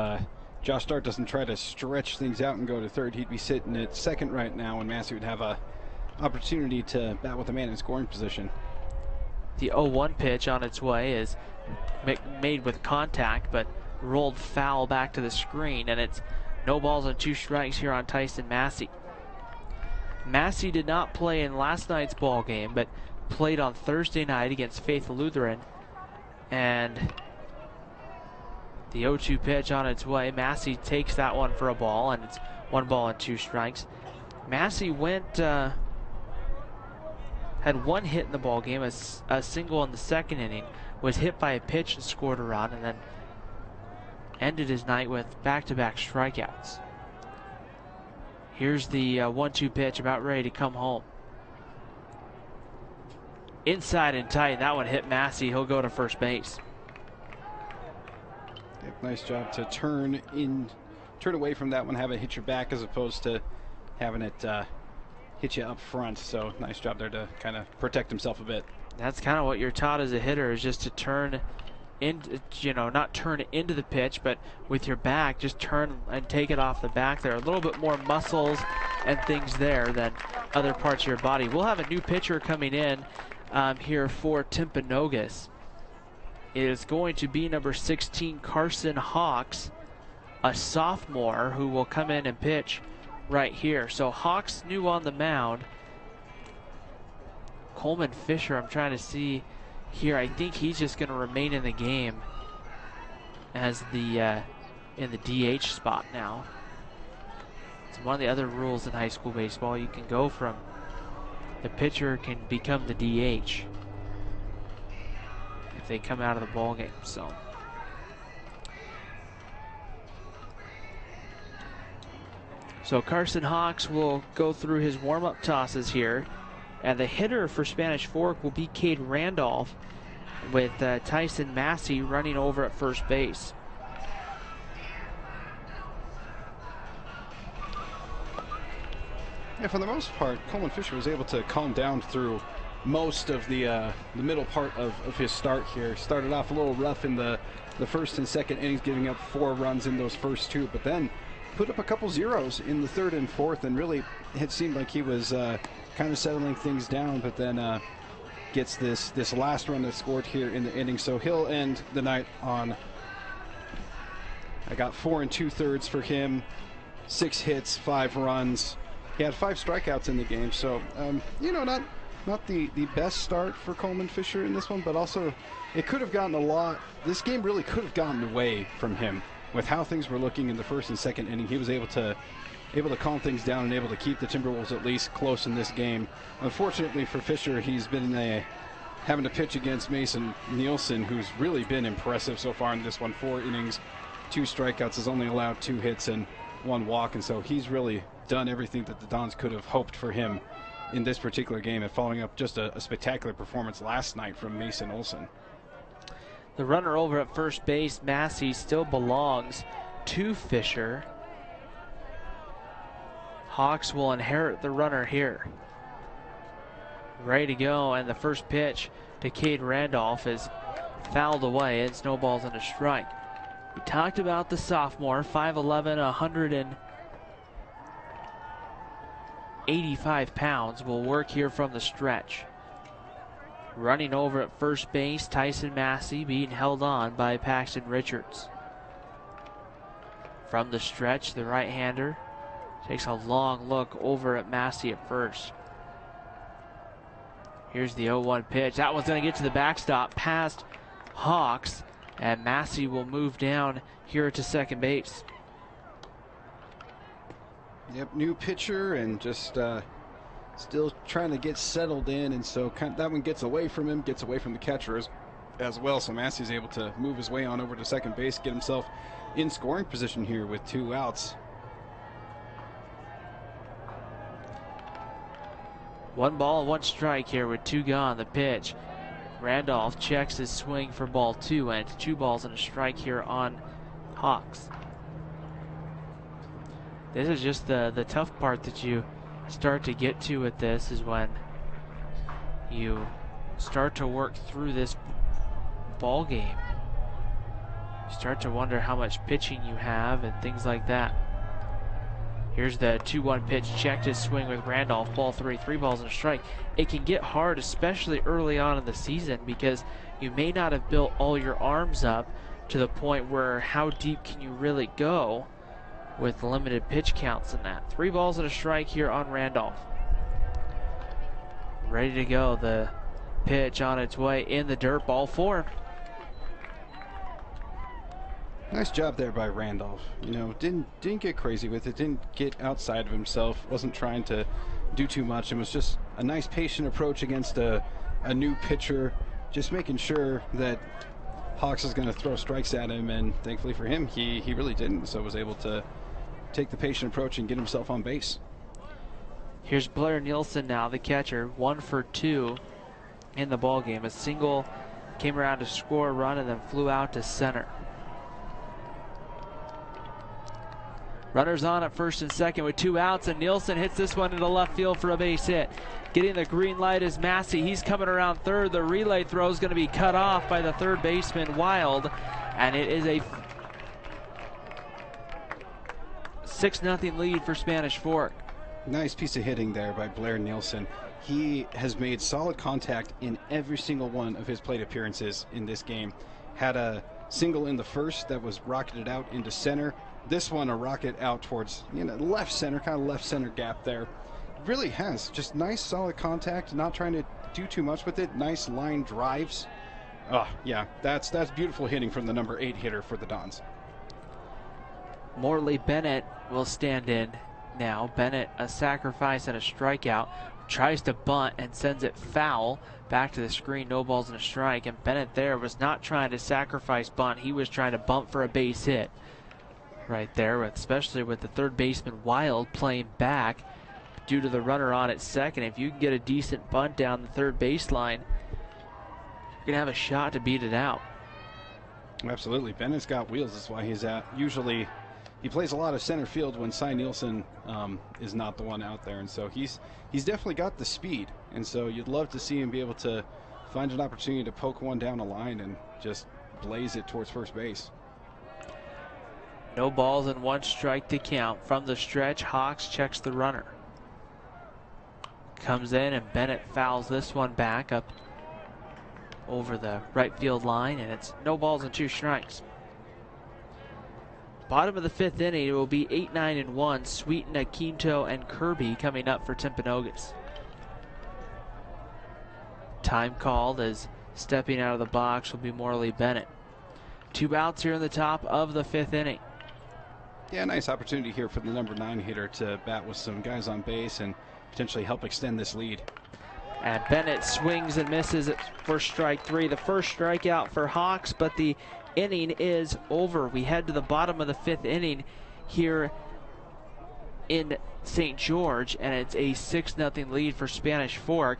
Josh Dart doesn't try to stretch things out and go to third, he'd be sitting at second right now, and Massey would have a opportunity to bat with a man in scoring position. The 0-1 pitch on its way is made with contact, but rolled foul back to the screen, and it's no balls and 2 strikes here on Tyson Massey. Massey did not play in last night's ball game, but played on Thursday night against Faith Lutheran, and the 0-2 pitch on its way. Massey takes that one for a ball, and it's 1 ball and 2 strikes. Massey had 1 hit in the ball game, a single in the 2nd inning, was hit by a pitch and scored a run, and then ended his night with back-to-back strikeouts. Here's the 1-2 pitch, about ready to come home. Inside and tight, that one hit Massey. He'll go to first base. Yep, nice job to turn away from that one, have it hit your back as opposed to having it hit you up front. So nice job there to kind of protect himself a bit. That's kind of what you're taught as a hitter, is just to turn not turn into the pitch, but with your back, just turn and take it off the back there. A little bit more muscles and things there than other parts of your body. We'll have a new pitcher coming in here for Timpanogos. It is going to be number 16, Carson Hawks, a sophomore who will come in and pitch right here. So Hawks new on the mound. Coleman Fisher, I'm trying to see here. I think he's just going to remain in the game as in the DH spot now. It's one of the other rules in high school baseball. You can go from the pitcher can become the DH if they come out of the ball game. So Carson Hawks will go through his warm-up tosses here. And the hitter for Spanish Fork will be Cade Randolph, with Tyson Massey running over at first base. Yeah, for the most part, Coleman Fisher was able to calm down through most of the middle part of his start here. Started off a little rough in the first and second innings, giving up 4 runs in those first 2, but then put up a couple zeros in the third and fourth, and really it seemed like he was kind of settling things down, but then gets this last run that scored here in the inning. So he'll end the night on, I got 4 2/3 for him, 6 hits, 5 runs. He had 5 strikeouts in the game, so not the best start for Coleman Fisher in this one, but also it could have gotten a lot. This game really could have gotten away from him with how things were looking in the first and second inning. He was able to calm things down and able to keep the Timberwolves at least close in this game. Unfortunately for Fisher, he's been having to pitch against Mason Nielsen, who's really been impressive so far in this one. 4 innings, 2 strikeouts, has only allowed 2 hits and 1 walk, and so he's really done everything that the Dons could have hoped for him in this particular game, and following up just a spectacular performance last night from Mason Olson. The runner over at first base, Massey, still belongs to Fisher. Hawks will inherit the runner here. Ready to go, and the first pitch to Cade Randolph is fouled away. It snowballs into strike. We talked about the sophomore, 5'11", 185 pounds, will work here from the stretch. Running over at first base, Tyson Massey being held on by Paxton Richards. From the stretch, the right-hander takes a long look over at Massey at first. Here's the 0-1 pitch. That one's going to get to the backstop past Hawks, and Massey will move down here to second base. Yep, new pitcher and just still trying to get settled in, and so that one gets away from him, gets away from the catcher as well. So Massey's able to move his way on over to second base, get himself in scoring position here with 2 outs. 1 ball, 1 strike here with 2 gone. The pitch. Randolph checks his swing for ball 2, and it's 2 balls and a strike here on Hawks. This is just the tough part that you start to get to with this, is when you start to work through this ball game. You start to wonder how much pitching you have and things like that. Here's the 2-1 pitch, checked his swing with Randolph, ball 3, 3 balls and a strike. It can get hard, especially early on in the season, because you may not have built all your arms up to the point where how deep can you really go with limited pitch counts in that. 3 balls and a strike here on Randolph. Ready to go, the pitch on its way in the dirt, ball 4. Nice job there by Randolph. Didn't get crazy with it, didn't get outside of himself, wasn't trying to do too much, and was just a nice patient approach against a new pitcher, just making sure that Hawks is going to throw strikes at him, and thankfully for him, he really didn't, so was able to take the patient approach and get himself on base. Here's Blair Nielsen now, the catcher, 1 for 2 in the ball game. A single, came around to score a run, and then flew out to center. Runners on at first and second with 2 outs, and Nielsen hits this one into left field for a base hit. Getting the green light is Massey. He's coming around third. The relay throw is going to be cut off by the third baseman, Wild, and it is a 6-0 lead for Spanish Fork. Nice piece of hitting there by Blair Nielsen. He has made solid contact in every single one of his plate appearances in this game. Had a single in the first that was rocketed out into center. This one a rocket out towards left center, kind of left center gap there. Really has just nice solid contact, not trying to do too much with it. Nice line drives. Yeah, that's beautiful hitting from the number 8 hitter for the Dons. Morley Bennett will stand in now. Bennett, a sacrifice and a strikeout, tries to bunt and sends it foul back to the screen. No balls and a strike, and Bennett there was not trying to sacrifice bunt. He was trying to bunt for a base hit right there, especially with the third baseman Wild playing back due to the runner on at second. If you can get a decent bunt down the third baseline, going to have a shot to beat it out. Absolutely. Bennett's got wheels. That's why he's at. Usually he plays a lot of center field when Cy Nielsen is not the one out there. And so he's definitely got the speed. And so you'd love to see him be able to find an opportunity to poke one down the line and just blaze it towards first base. No balls and 1 strike to count. From the stretch, Hawks checks the runner. Comes in and Bennett fouls this one back up over the right field line, and it's no balls and 2 strikes. Bottom of the 5th inning, it will be 8-9-1. Sweeten, Aquinto, and Kirby coming up for Timpanogos. Time called as stepping out of the box will be Morley Bennett. 2 outs here in the top of the 5th inning. Yeah, nice opportunity here for the number 9 hitter to bat with some guys on base and potentially help extend this lead. And Bennett swings and misses for strike 3. The first strikeout for Hawks, but the inning is over. We head to the bottom of the 5th inning here in St. George, and it's a 6-0 lead for Spanish Fork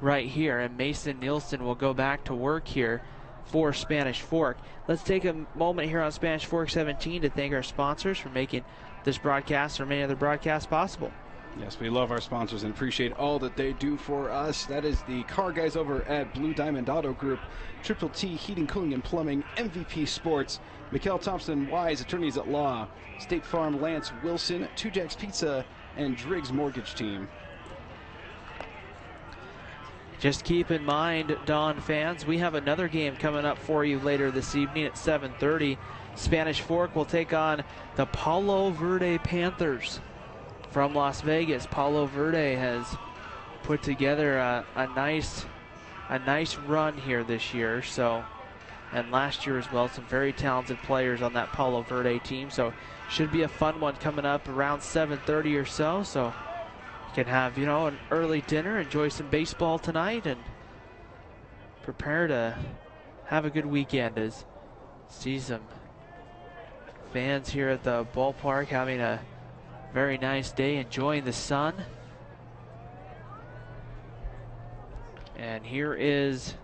right here. And Mason Nielsen will go back to work here for Spanish Fork. Let's take a moment here on Spanish Fork 17 to thank our sponsors for making this broadcast or many other broadcasts possible. Yes, we love our sponsors and appreciate all that they do for us. That is the car guys over at Blue Diamond Auto Group, Triple T Heating, Cooling, and Plumbing, MVP Sports, Mikkel Thompson Wise, Attorneys at Law, State Farm Lance Wilson, Two Jacks Pizza, and Driggs Mortgage Team. Just keep in mind, Dawn fans, we have another game coming up for you later this evening at 7:30. Spanish Fork will take on the Palo Verde Panthers from Las Vegas. Palo Verde has put together a nice run here this year. So, and last year as well, some very talented players on that Palo Verde team. So, should be a fun one coming up around 7:30 or so. So, you can have, you know, an early dinner, enjoy some baseball tonight, and prepare to have a good weekend. As see some fans here at the ballpark having a very nice day, enjoying the sun. And here is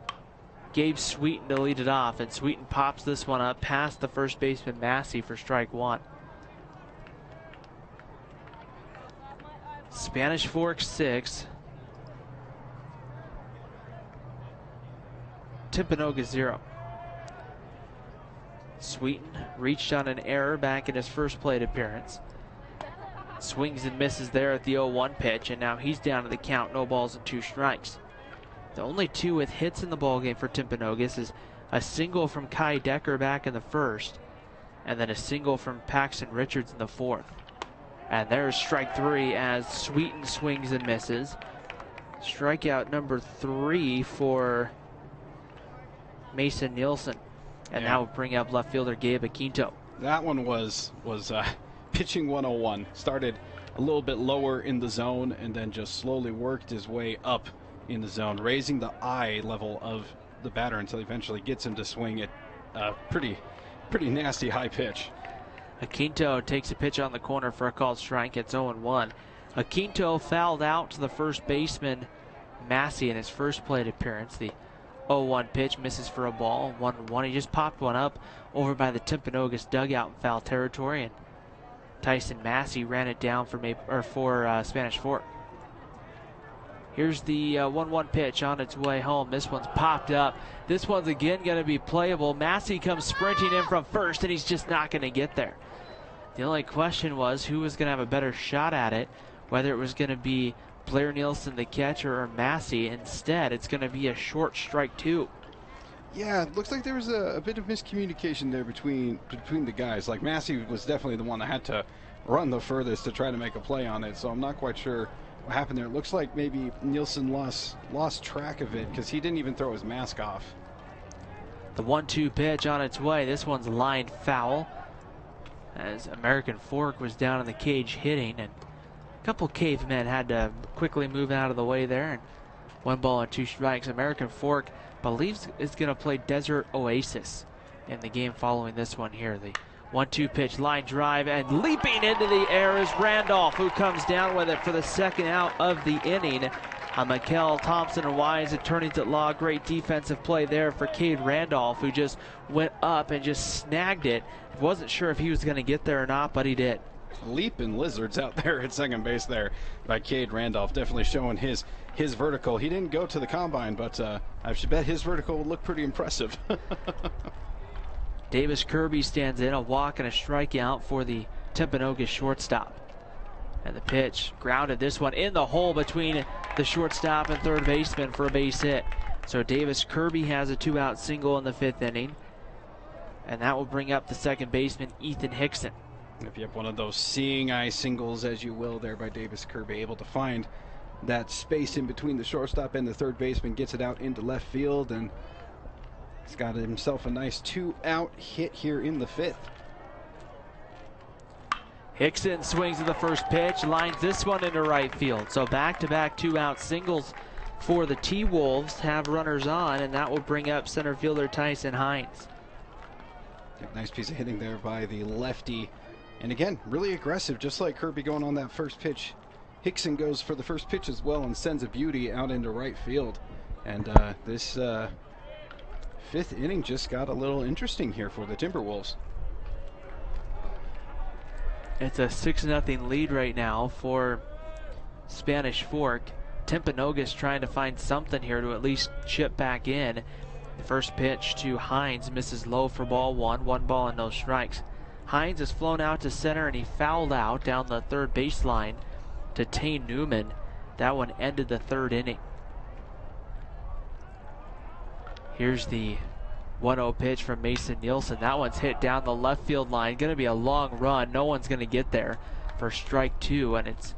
Gabe Sweeten to lead it off, and Sweeten pops this one up past the first baseman Massey for strike 1. Spanish Fork 6, Timpanogos 0. Sweeten reached on an error back in his first plate appearance. Swings and misses there at the 0-1 pitch, and now he's down to the count, no balls and 2 strikes. The only 2 with hits in the ballgame for Timpanogos is a single from Kai Decker back in the first, and then a single from Paxton Richards in the 4th. And there's strike 3 as Sweeten swings and misses. Strikeout number 3 for Mason Nielsen. And now we'll bring up left fielder Gabe Aquinto. That one was pitching 101. Started a little bit lower in the zone and then just slowly worked his way up in the zone, raising the eye level of the batter until he eventually gets him to swing at a pretty nasty high pitch. Aquinto takes a pitch on the corner for a called strike. It's 0-1. Aquinto fouled out to the first baseman Massey in his first plate appearance. The 0-1 pitch misses for a ball. 1-1. He just popped one up over by the Timpanogos dugout in foul territory, and Tyson Massey ran it down for Spanish Fork. Here's the 1-1 pitch on its way home. This one's popped up. This one's again going to be playable. Massey comes sprinting in from first, and he's just not going to get there. The only question was who was going to have a better shot at it, whether it was going to be Blair Nielsen, the catcher, or Massey. Instead, it's going to be a short strike 2. Yeah, it looks like there was a bit of miscommunication there between the guys. Like, Massey was definitely the one that had to run the furthest to try to make a play on it, so I'm not quite sure what happened there. It looks like maybe Nielsen lost track of it because he didn't even throw his mask off. The 1-2 pitch on its way. This one's lined foul as American Fork was down in the cage hitting, and a couple cavemen had to quickly move out of the way there, and 1 ball and 2 strikes. American Fork believes is going to play Desert Oasis in the game following this one here. The 1-2 pitch, line drive, and leaping into the air is Randolph, who comes down with it for the second out of the inning. Mikel Thompson and Wise attorneys at law. Great defensive play there for Cade Randolph, who just went up and just snagged it. Wasn't sure if he was going to get there or not, but he did. Leaping lizards out there at second base there by Cade Randolph, definitely showing his vertical. He didn't go to the combine, but I should bet his vertical would look pretty impressive. Davis Kirby stands in, a walk and a strikeout for the Timpanogos shortstop. And the pitch grounded this one in the hole between the shortstop and third baseman for a base hit. So Davis Kirby has a 2-out single in the 5th inning. And that will bring up the second baseman, Ethan Hickson. If you have one of those seeing eye singles, as you will, there by Davis Kirby, able to find that space in between the shortstop and the third baseman, gets it out into left field, and he's got himself a nice 2-out hit here in the 5th. Hickson swings at the first pitch, lines this one into right field. So back-to-back 2-out singles for the T-Wolves, have runners on, and that will bring up center fielder Tyson Hines. Nice piece of hitting there by the lefty. And again, really aggressive, just like Kirby going on that first pitch. Hickson goes for the first pitch as well and sends a beauty out into right field. And this 5th inning just got a little interesting here for the Timberwolves. It's a 6-0 lead right now for Spanish Fork. Timpanogos trying to find something here to at least chip back in. The first pitch to Hines misses low for ball 1. 1 ball and no strikes. Hines is flown out to center and he fouled out down the third baseline to Tane Newman. That one ended the 3rd inning. Here's the 1-0 pitch from Mason Nielsen. That one's hit down the left field line. Going to be a long run. No one's going to get there for strike 2, and it's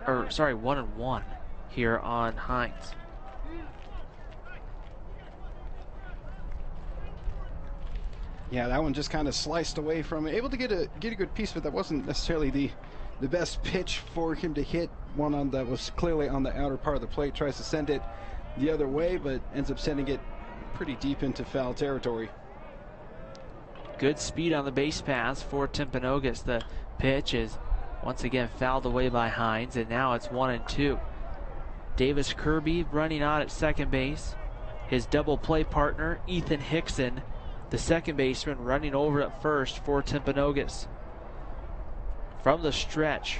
1-1 here on Hines. Yeah, that one just kind of sliced away from it. Able to get a good piece, but that wasn't necessarily the best pitch for him to hit. One that was clearly on the outer part of the plate. Tries to send it the other way, but ends up sending it pretty deep into foul territory. Good speed on the base pass for Timpanogos. The pitch is once again fouled away by Hines, and now it's 1-2. Davis Kirby running on at second base. His double play partner, Ethan Hickson, the second baseman, running over at first for Timpanogos. From the stretch,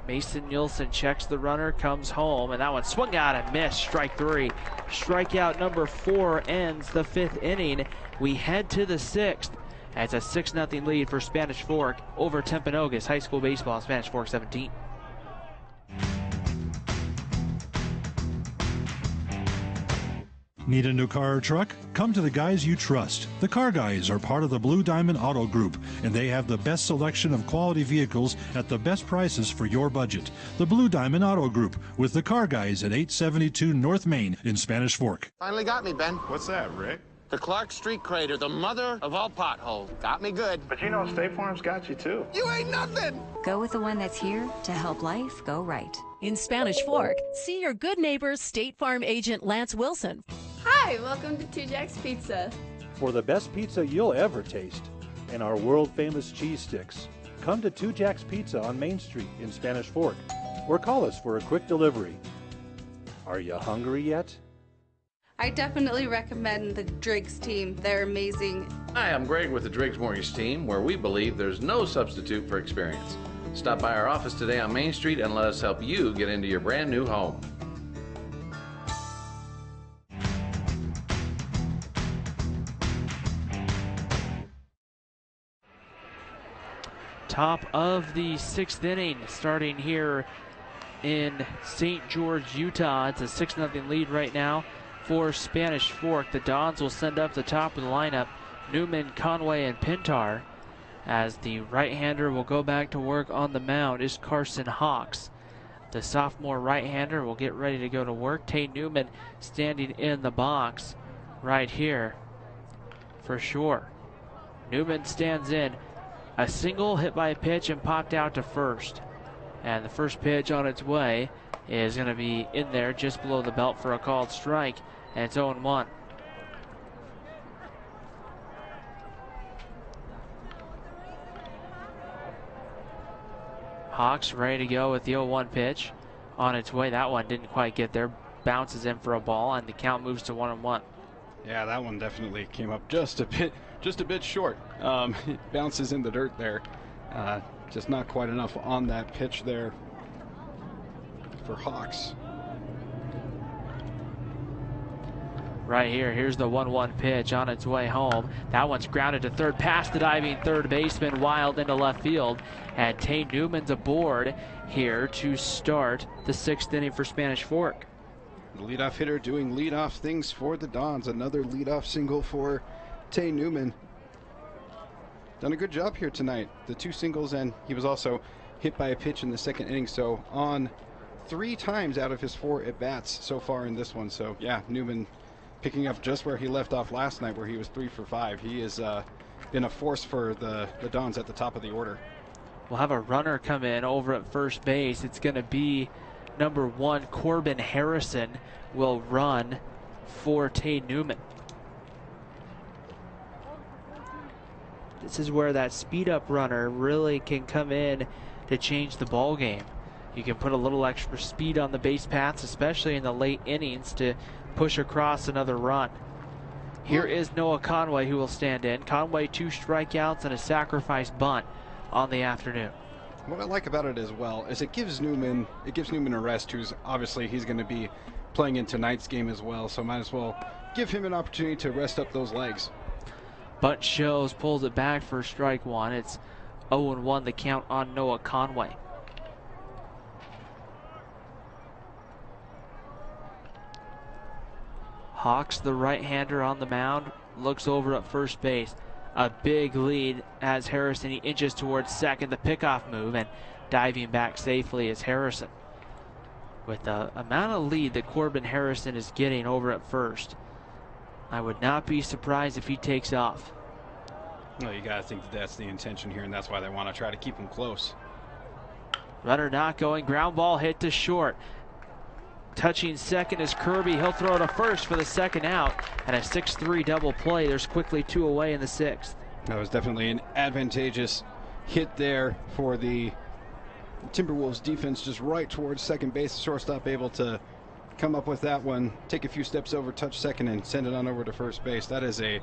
Mason Nielsen checks the runner, comes home, and that one swung out and missed. Strike 3. Strikeout number 4 ends the 5th inning. We head to the 6th. It's a 6-0 lead for Spanish Fork over Timpanogos High School Baseball. Spanish Fork 17. Need a new car or truck? Come to the guys you trust. The Car Guys are part of the Blue Diamond Auto Group, and they have the best selection of quality vehicles at the best prices for your budget. The Blue Diamond Auto Group with the Car Guys at 872 North Main in Spanish Fork. Finally got me, Ben. What's that, Rick? The Clark Street crater, the mother of all potholes. Got me good. But you know State Farm's got you too. You ain't nothing. Go with the one that's here to help life go right. In Spanish Fork, see your good neighbors State Farm agent Lance Wilson. Hi, welcome to 2 Jack's Pizza. For the best pizza you'll ever taste and our world-famous cheese sticks, come to 2 Jack's Pizza on Main Street in Spanish Fork or call us for a quick delivery. Are you hungry yet? I definitely recommend the Driggs team. They're amazing. Hi, I'm Greg with the Driggs Mortgage Team, where we believe there's no substitute for experience. Stop by our office today on Main Street and let us help you get into your brand new home. Top of the 6th inning, starting here in St. George, Utah. It's a 6-0 lead right now for Spanish Fork. The Dons will send up the top of the lineup, Newman, Conway, and Pintar. As the right-hander will go back to work on the mound is Carson Hawks. The sophomore right-hander will get ready to go to work. Tane Newman standing in the box right here for sure. Newman stands in. A single hit by a pitch and popped out to first. And the first pitch on its way is going to be in there just below the belt for a called strike. And it's 0-1. Hawks ready to go with the 0-1 pitch. On its way, that one didn't quite get there. Bounces in for a ball, and the count moves to 1-1. Yeah, that one definitely came up just a bit short. It bounces in the dirt there. Just not quite enough on that pitch there for Hawks. Right here, here's the 1-1 pitch on its way home. That one's grounded to third, past the diving third baseman, wild into left field. And Tay Newman's aboard here to start the 6th inning for Spanish Fork. The leadoff hitter doing leadoff things for the Dons. Another leadoff single for Tay Newman. Done a good job here tonight. The 2 singles, and he was also hit by a pitch in the 2nd inning. So on 3 times out of his 4 at-bats so far in this one. So yeah, Newman picking up just where he left off last night, where he was 3 for 5. He has been a force for the Dons at the top of the order. We'll have a runner come in over at first base. It's going to be number 1, Corbin Harrison, will run for Tay Newman. This is where that speed-up runner really can come in to change the ball game. You can put a little extra speed on the base paths, especially in the late innings, to push across another run. Here is Noah Conway, who will stand in. Conway, 2 strikeouts and a sacrifice bunt on the afternoon. What I like about it as well is it gives Newman a rest, who's obviously he's going to be playing in tonight's game as well, so might as well give him an opportunity to rest up those legs. Bunt shows, pulls it back for strike 1. It's 0-1 the count on Noah Conway. Hawks, the right-hander on the mound, looks over at first base. A big lead as Harrison, he inches towards second. The pickoff move, and diving back safely is Harrison. With the amount of lead that Corbin Harrison is getting over at first, I would not be surprised if he takes off. No, you got to think that that's the intention here, and that's why they want to try to keep him close. Runner not going, ground ball hit to short. Touching second is Kirby. He'll throw to first for the 2nd out, and a 6-3 double play. There's quickly 2 away in the 6th. That was definitely an advantageous hit there for the Timberwolves defense, just right towards second base. The shortstop able to come up with that one, take a few steps over, touch second, and send it on over to first base. That is a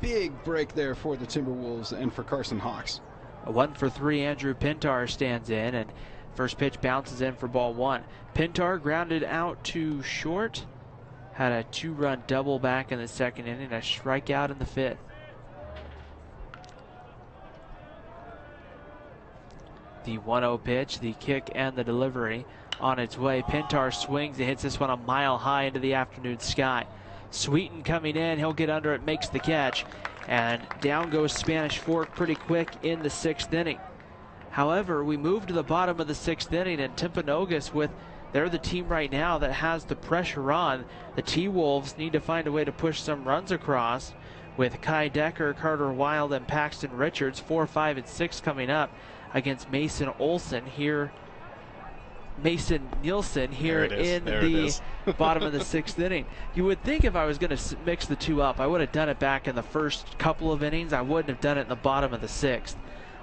big break there for the Timberwolves and for Carson Hawks. A 1 for 3, Andrew Pintar stands in, and first pitch bounces in for ball 1. Pintar grounded out to short. Had a 2-run double back in the 2nd inning, a strikeout in the 5th. The 1-0 pitch, the kick, and the delivery on its way. Pintar swings and hits this one a mile high into the afternoon sky. Sweeten coming in, he'll get under it, makes the catch, and down goes Spanish Fork pretty quick in the 6th inning. However, we move to the bottom of the 6th inning, and Timpanogos, they're the team right now that has the pressure on. The T-Wolves need to find a way to push some runs across with Kai Decker, Carter Wild, and Paxton Richards. 4, 5, and 6 coming up against Mason Nielsen here in the bottom of the 6th inning. You would think if I was going to mix the 2 up, I would have done it back in the first couple of innings. I wouldn't have done it in the bottom of the 6th.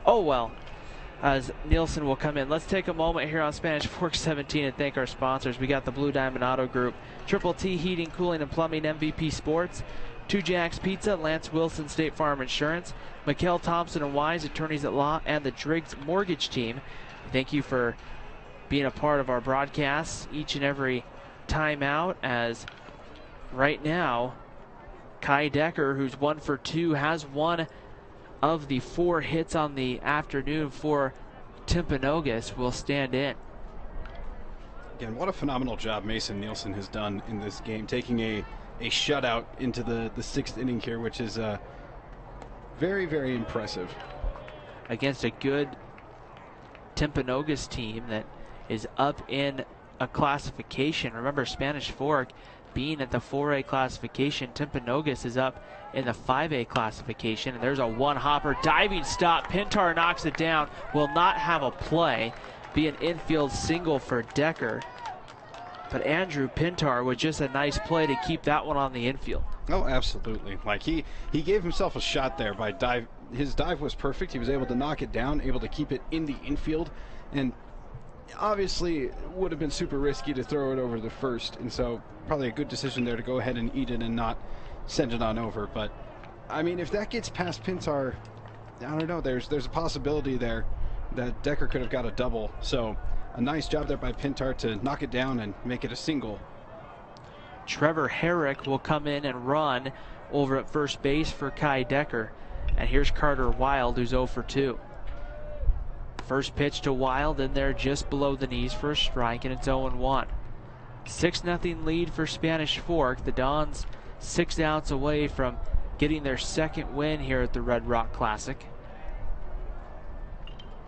Oh well, as Nielsen will come in. Let's take a moment here on Spanish Fork 17 and thank our sponsors. We got the Blue Diamond Auto Group, Triple T Heating, Cooling, and Plumbing, MVP Sports, 2 Jacks Pizza, Lance Wilson State Farm Insurance, Mikkel Thompson and Wise Attorneys at Law, and the Driggs Mortgage Team. Thank you for being a part of our broadcasts each and every time out, as right now Kai Decker, who's 1 for 2, has 1 of the 4 hits on the afternoon for Timpanogos, will stand in. Again, what a phenomenal job Mason Nielsen has done in this game, taking a shutout into the 6th inning here, which is very, very impressive. Against a good Timpanogos team that is up in a classification. Remember, Spanish Fork being at the 4A classification, Timpanogos is up in the 5A classification, and there's a 1-hopper diving stop. Pintar knocks it down, will not have a play, be an infield single for Decker. But Andrew Pintar with just a nice play to keep that one on the infield. Oh, absolutely. Like he gave himself a shot there by dive. His dive was perfect. He was able to knock it down, able to keep it in the infield. And obviously would have been super risky to throw it over the first, and so probably a good decision there to go ahead and eat it and not send it on over. But I mean, if that gets past Pintar, I don't know, there's a possibility there that Decker could have got a double. So a nice job there by Pintar to knock it down and make it a single. Trevor Herrick will come in and run over at first base for Kai Decker. And here's Carter Wild, who's 0 for 2. First pitch to Wild in there just below the knees for a strike, and it's 0-1. 6-0 lead for Spanish Fork. The Dons 6 outs away from getting their second win here at the Red Rock Classic.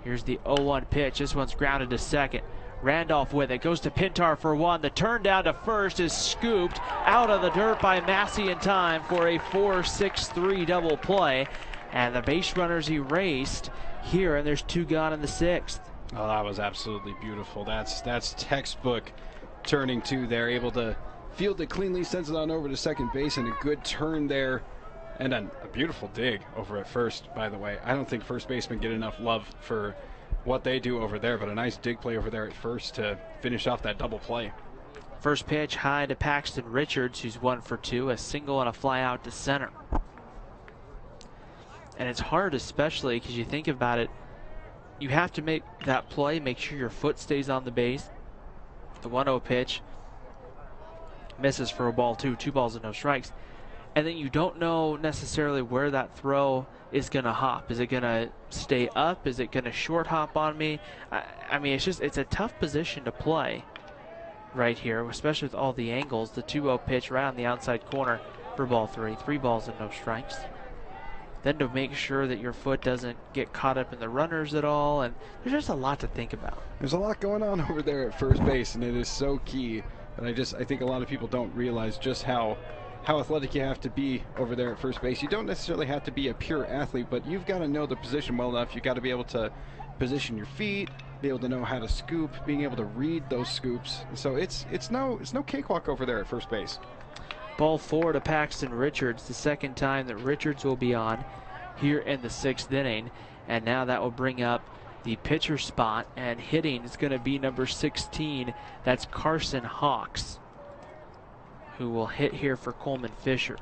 Here's the 0-1 pitch. This one's grounded to second. Randolph with it, goes to Pintar for one. The turn down to first is scooped out of the dirt by Massey in time for a 4-6-3 double play. And the base runners erased here, and there's 2 gone in the 6th. Oh, that was absolutely beautiful. That's textbook turning 2 there, able to field it cleanly, sends it on over to second base, and a good turn there. And a beautiful dig over at first, by the way. I don't think first basemen get enough love for what they do over there, but a nice dig play over there at first to finish off that double play. First pitch high to Paxton Richards, who's 1 for 2, a single and a fly out to center. And it's hard, especially because you think about it, you have to make that play, make sure your foot stays on the base. The 1-0 pitch misses for a ball, 2 balls and no strikes. And then you don't know necessarily where that throw is going to hop. Is it going to stay up? Is it going to short hop on me? I mean, it's a tough position to play right here, especially with all the angles. The 2-0 pitch right on the outside corner for ball 3. 3 balls and no strikes. Then to make sure that your foot doesn't get caught up in the runners at all. And there's just a lot to think about. There's a lot going on over there at first base, and it is so key. And I think a lot of people don't realize just how athletic you have to be over there at first base. You don't necessarily have to be a pure athlete, but you've got to know the position well enough. You've got to be able to position your feet, be able to know how to scoop, being able to read those scoops. So it's no cakewalk over there at first base. Ball 4 to Paxton Richards, the second time that Richards will be on here in the 6th inning. And now that will bring up the pitcher spot, and hitting is going to be number 16. That's Carson Hawks, who will hit here for Coleman Fisher.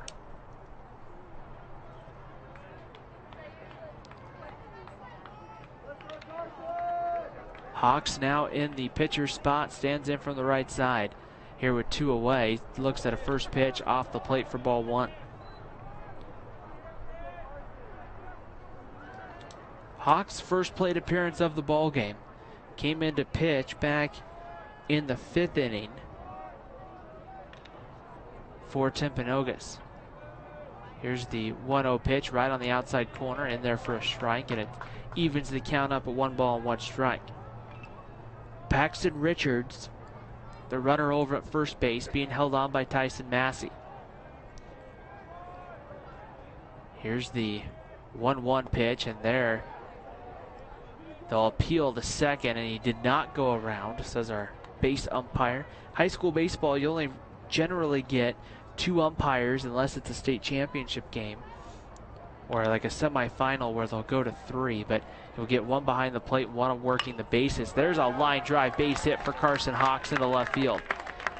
Hawks now in the pitcher spot, stands in from the right side. Here with 2 away, looks at a first pitch off the plate for ball 1. Hawks' first plate appearance of the ball game came into pitch back in the 5th inning for Timpanogos. Here's the 1-0 pitch right on the outside corner, in there for a strike, and it evens the count up at 1 ball and 1 strike. Paxton Richards, the runner over at first base, being held on by Tyson Massey. Here's the 1-1 pitch, and there they'll appeal the second, and he did not go around, says our base umpire. High school baseball, you only generally get 2 umpires unless it's a state championship game or like a semifinal where they'll go to 3, but you'll get 1 behind the plate, 1 working the bases. There's a line drive base hit for Carson Hawks into left field.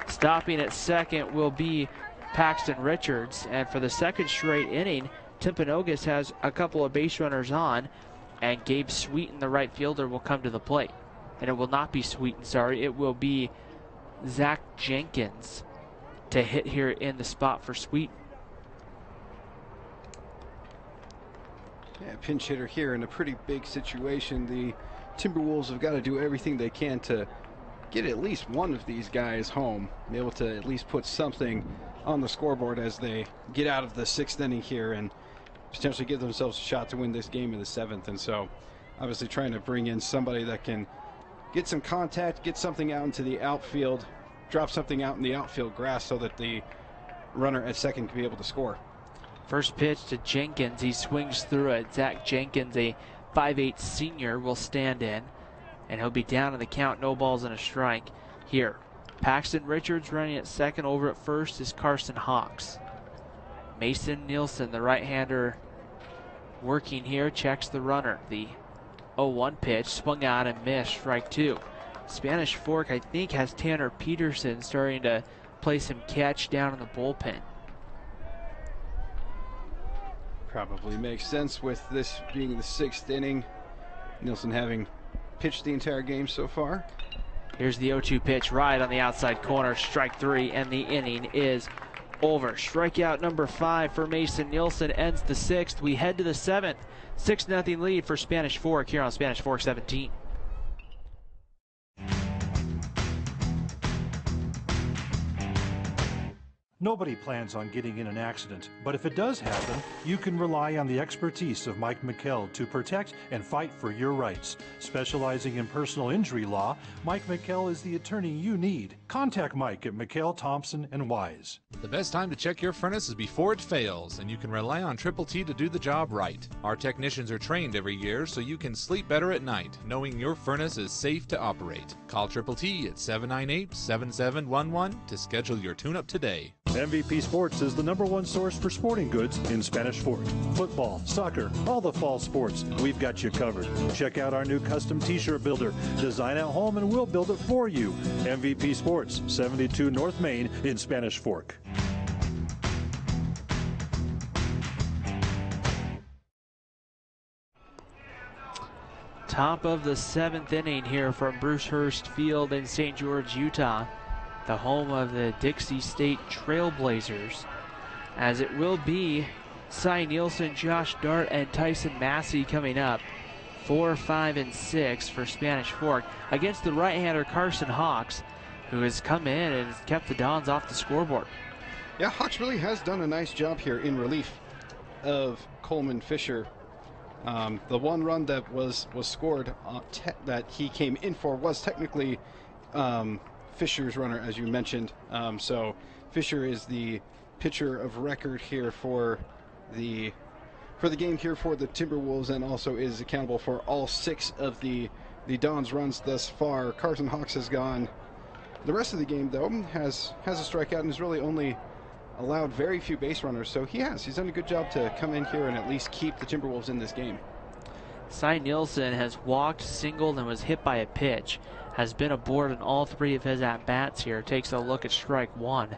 Stopping at second will be Paxton Richards, and for the second straight inning, Timpanogos has a couple of base runners on, and Gabe Sweeten, the right fielder, will come to the plate. And it will not be Sweeten, sorry, it will be Zach Jenkins to hit here in the spot for Sweeten. Yeah, pinch hitter here in a pretty big situation. The Timberwolves have got to do everything they can to get at least one of these guys home, be able to at least put something on the scoreboard as they get out of the 6th inning here and potentially give themselves a shot to win this game in the 7th. And so obviously trying to bring in somebody that can get some contact, get something out into the outfield, drop something out in the outfield grass so that the runner at second can be able to score. First pitch to Jenkins. He swings through it. Zach Jenkins, a 5'8" senior, will stand in, and he'll be down in the count. No balls and a strike here. Paxton Richards running at second. Over at first is Carson Hawks. Mason Nielsen, the right-hander, working here, checks the runner. The 0-1 pitch swung out and missed. Strike 2. Spanish Fork, I think, has Tanner Peterson starting to play some catch down in the bullpen. Probably makes sense with this being the 6th inning. Nielsen having pitched the entire game so far. Here's the 0-2 pitch right on the outside corner, strike 3, and the inning is over. Strikeout number 5 for Mason Nielsen ends the 6th. We head to the 7th. 6-0 lead for Spanish Fork here on Spanish Fork 17. Nobody plans on getting in an accident, but if it does happen, you can rely on the expertise of Mike McKell to protect and fight for your rights. Specializing in personal injury law, Mike McKell is the attorney you need. Contact Mike at McKell, Thompson & Wise. The best time to check your furnace is before it fails, and you can rely on Triple T to do the job right. Our technicians are trained every year so you can sleep better at night, knowing your furnace is safe to operate. Call Triple T at 798-7711 to schedule your tune-up today. MVP Sports is the #1 source for sporting goods in Spanish Fork. Football, soccer, all the fall sports, we've got you covered. Check out our new custom t-shirt builder. Design at home and we'll build it for you. MVP Sports, 72 North Main in Spanish Fork. Top of the 7th inning here from Bruce Hurst Field in St. George, Utah, the home of the Dixie State Trailblazers, as it will be Cy Nielsen, Josh Dart, and Tyson Massey coming up. 4, 5, and 6 for Spanish Fork against the right-hander Carson Hawks, who has come in and has kept the Dons off the scoreboard. Yeah, Hawks really has done a nice job here in relief of Coleman Fisher. The one run that was scored that he came in for was technically Fisher's runner, as you mentioned. So Fisher is the pitcher of record here for the game here for the Timberwolves, and also is accountable for all 6 of the Dons runs thus far. Carson Hawks has gone the rest of the game, though, has a strikeout and has really only allowed very few base runners. So he's done a good job to come in here and at least keep the Timberwolves in this game. Cy Nielsen has walked, singled, and was hit by a pitch. Has been aboard in all 3 of his at-bats here. Takes a look at strike 1,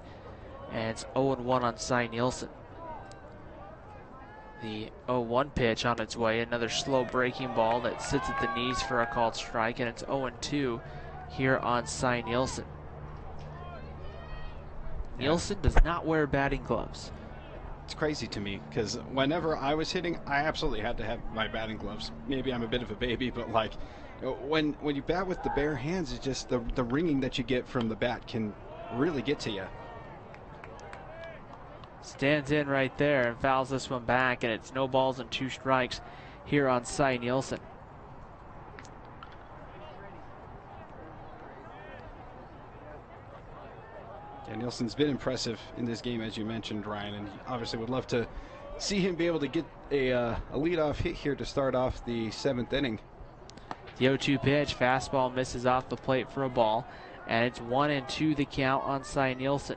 and it's 0-1 on Cy Nielsen. The 0-1 pitch on its way, another slow breaking ball that sits at the knees for a called strike, and it's 0-2 here on Cy Nielsen. Nielsen does not wear batting gloves. It's crazy to me because whenever I was hitting, I absolutely had to have my batting gloves. Maybe I'm a bit of a baby, but like when you bat with the bare hands, it's just the ringing that you get from the bat can really get to you. Stands in right there and fouls this one back, and it's no balls and 2 strikes here on Cy Nielsen. Yeah, Nielsen's been impressive in this game, as you mentioned, Ryan, and obviously would love to see him be able to get a leadoff hit here to start off the 7th inning. The 0-2 pitch, fastball misses off the plate for a ball, and it's 1-2 the count on Cy Nielsen.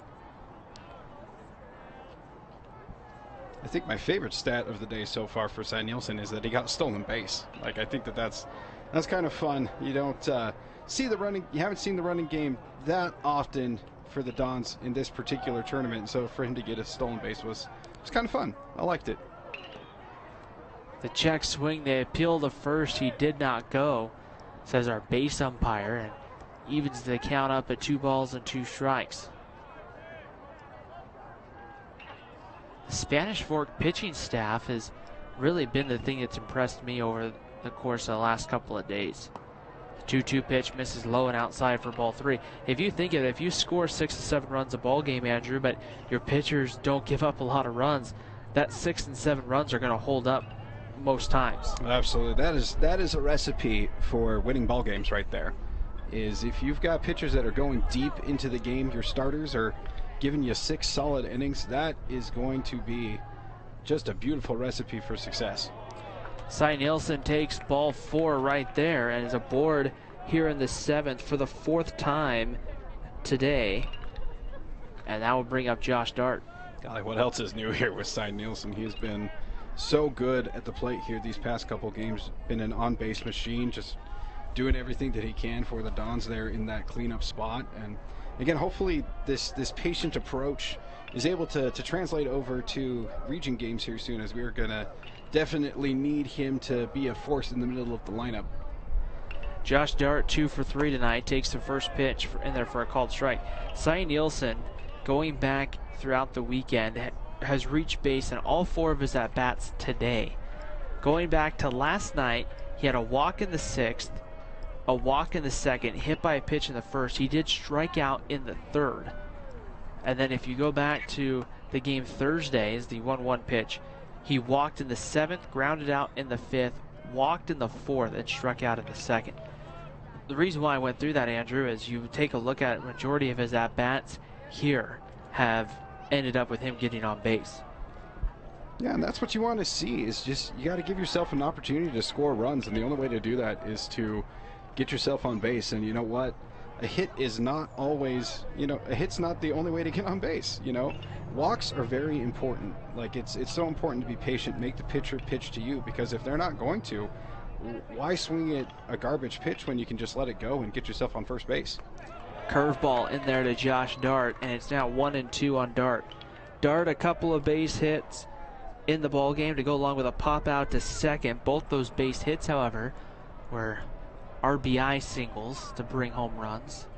I think my favorite stat of the day so far for Cy Nielsen is that he got a stolen base. Like, I think that's kind of fun. You don't see the running, you haven't seen the running game that often for the Dons in this particular tournament, so for him to get a stolen base was kind of fun. I liked it. The check swing, they appeal the first, he did not go, says our base umpire, and evens the count up at 2 balls and 2 strikes. The Spanish Fork pitching staff has really been the thing that's impressed me over the course of the last couple of days. The 2-2 pitch misses low and outside for ball 3. If you think of it, if you score 6 to 7 runs a ball game, Andrew, but your pitchers don't give up a lot of runs, that 6 and 7 runs are going to hold up most times. Absolutely. That is a recipe for winning ball games right there. Is if you've got pitchers that are going deep into the game, your starters are giving you 6 solid innings, that is going to be just a beautiful recipe for success. Cy Nielsen takes ball 4 right there and is aboard here in the 7th for the 4th time today. And that will bring up Josh Dart. Golly, what else is new here with Cy Nielsen? He's been so good at the plate here these past couple games. Been an on-base machine, just doing everything that he can for the Dons there in that cleanup spot. And again, hopefully this patient approach is able to translate over to region games here soon, as we're going to definitely need him to be a force in the middle of the lineup. Josh Dart 2 for 3 tonight, takes the first pitch in there for a called strike. Cy Nielsen, going back throughout the weekend, has reached base in all 4 of his at-bats today. Going back to last night, he had a walk in the 6th, a walk in the 2nd, hit by a pitch in the 1st. He did strike out in the 3rd. And then if you go back to the game Thursday, is the 1-1 pitch, he walked in the 7th, grounded out in the 5th, walked in the 4th, and struck out in the 2nd. The reason why I went through that, Andrew, is you take a look at the majority of his at-bats here have ended up with him getting on base. Yeah, and that's what you want to see, is just you got to give yourself an opportunity to score runs, and the only way to do that is to get yourself on base. And you know what? A hit is not always, a hit's not the only way to get on base. Walks are very important. Like, it's so important to be patient, make the pitcher pitch to you, because if they're not going to, why swing it a garbage pitch when you can just let it go and get yourself on first base? Curveball in there to Josh Dart, and it's now 1-2 on Dart. Dart, a couple of base hits in the ball game to go along with a pop out to second. Both those base hits, however, were RBI singles to bring home runs.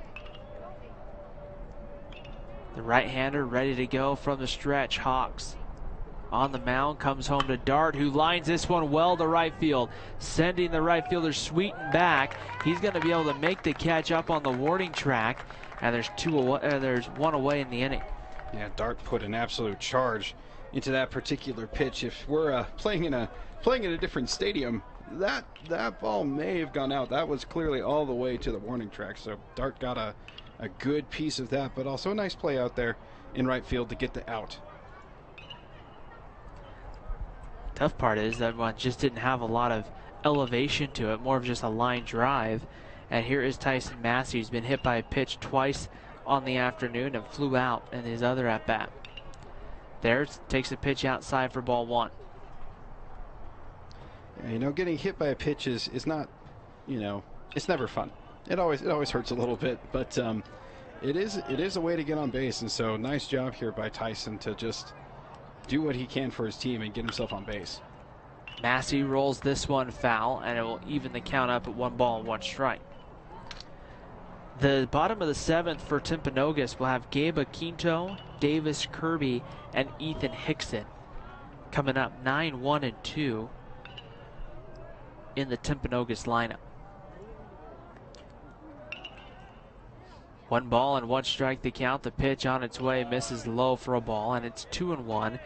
The right-hander ready to go from the stretch. Hawks on the mound, comes home to Dart, who lines this one well to right field, sending the right fielder Sweeten back. He's going to be able to make the catch up on the warning track, and there's one away in the inning. Yeah, Dart put an absolute charge into that particular pitch. If we're playing in a different stadium, that ball may have gone out. That was clearly all the way to the warning track. So Dart got a good piece of that, but also a nice play out there in right field to get the out. Tough part is that one just didn't have a lot of elevation to it, more of just a line drive. And here is Tyson Massey, who's been hit by a pitch twice on the afternoon and flew out in his other at-bat. There, takes a pitch outside for ball 1. Yeah, getting hit by a pitch is not, it's never fun. It always hurts a little bit, but it is a way to get on base. And so nice job here by Tyson to just do what he can for his team and get himself on base. Massey rolls this one foul, and it will even the count up at 1-1 strike. The bottom of the 7th for Timpanogos will have Gabe Aquinto, Davis Kirby, and Ethan Hickson coming up 9-1-2 in the Timpanogos lineup. 1-1 strike the count. The pitch on its way misses low for a ball, and it's 2-1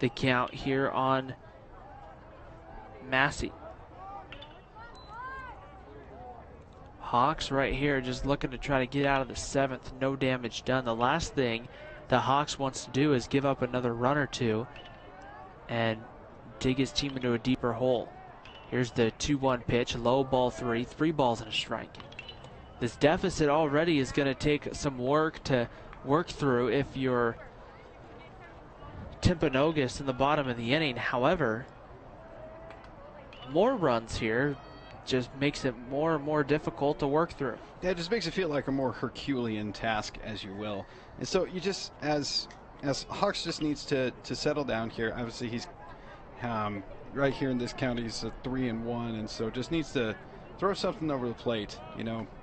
the count here on Massey. Hawks right here just looking to try to get out of the 7th. No damage done. The last thing the Hawks wants to do is give up another run or two and dig his team into a deeper hole. Here's the 2-1 pitch, low, ball 3, 3 balls and a strike. This deficit already is going to take some work to work through if you're Timpanogos in the bottom of the inning. However, more runs here just makes it more and more difficult to work through. Yeah, it just makes it feel like a more Herculean task, as you will. And so you just, as Hawks just needs to settle down here. Obviously, he's right here in this county, he's a 3-1, and so just needs to throw something over the plate.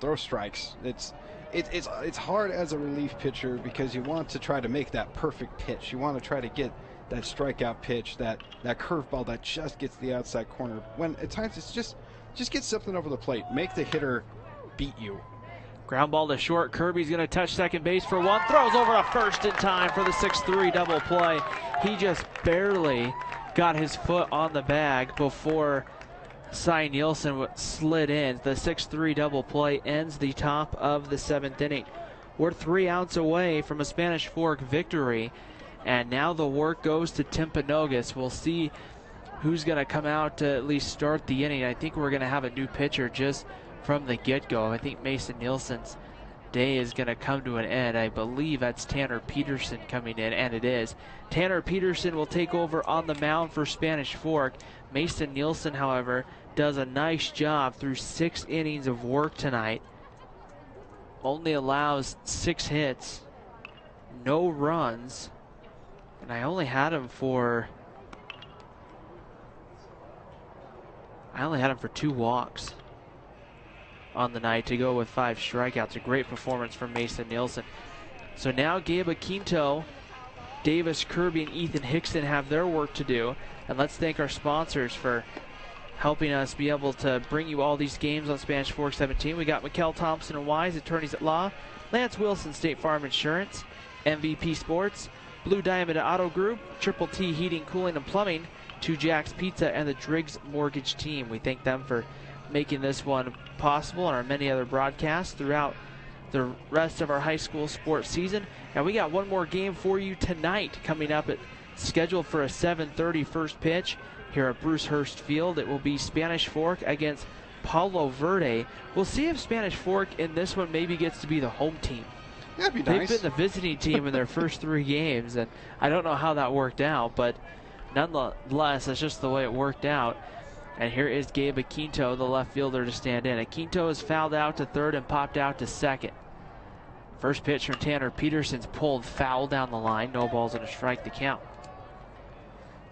Throw strikes. It's hard as a relief pitcher because you want to try to make that perfect pitch. You want to try to get that strikeout pitch, that curveball that just gets the outside corner. When at times it's just get something over the plate. Make the hitter beat you. Ground ball to short. Kirby's going to touch second base for 1. Throws over to first in time for the 6-3 double play. He just barely got his foot on the bag before Cy Nielsen slid in. The 6-3 double play ends the top of the 7th inning. We're 3 outs away from a Spanish Fork victory, and now the work goes to Timpanogos. We'll see who's going to come out to at least start the inning. I think we're going to have a new pitcher just from the get-go. I think Mason Nielsen's day is going to come to an end. I believe that's Tanner Peterson coming in, and it is. Tanner Peterson will take over on the mound for Spanish Fork. Mason Nielsen, however, does a nice job through 6 innings of work tonight. Only allows 6 hits, no runs, and I only had him for 2 walks on the night to go with 5 strikeouts. A great performance from Mason Nielsen. So now Gabe Aquinto, Davis Kirby, and Ethan Hickson have their work to do. And let's thank our sponsors for helping us be able to bring you all these games on Spanish Fork 17. We got McKell Thompson and Wise, attorneys at law, Lance Wilson, State Farm Insurance, MVP Sports, Blue Diamond Auto Group, Triple T Heating, Cooling, and Plumbing, 2 Jacks Pizza, and the Driggs Mortgage Team. We thank them for making this one possible and our many other broadcasts throughout the rest of our high school sports season. And we got one more game for you tonight coming up, scheduled for a 7:30 first pitch here at Bruce Hurst Field. It will be Spanish Fork against Palo Verde. We'll see if Spanish Fork in this one maybe gets to be the home team. That'd be They've nice. been the visiting team in their first 3 games, and I don't know how that worked out, but nonetheless, that's just the way it worked out. And here is Gabe Aquinto, the left fielder, to stand in. Aquinto is fouled out to third and popped out to second. First pitch from Tanner Peterson's pulled foul down the line. No balls and a strike to count.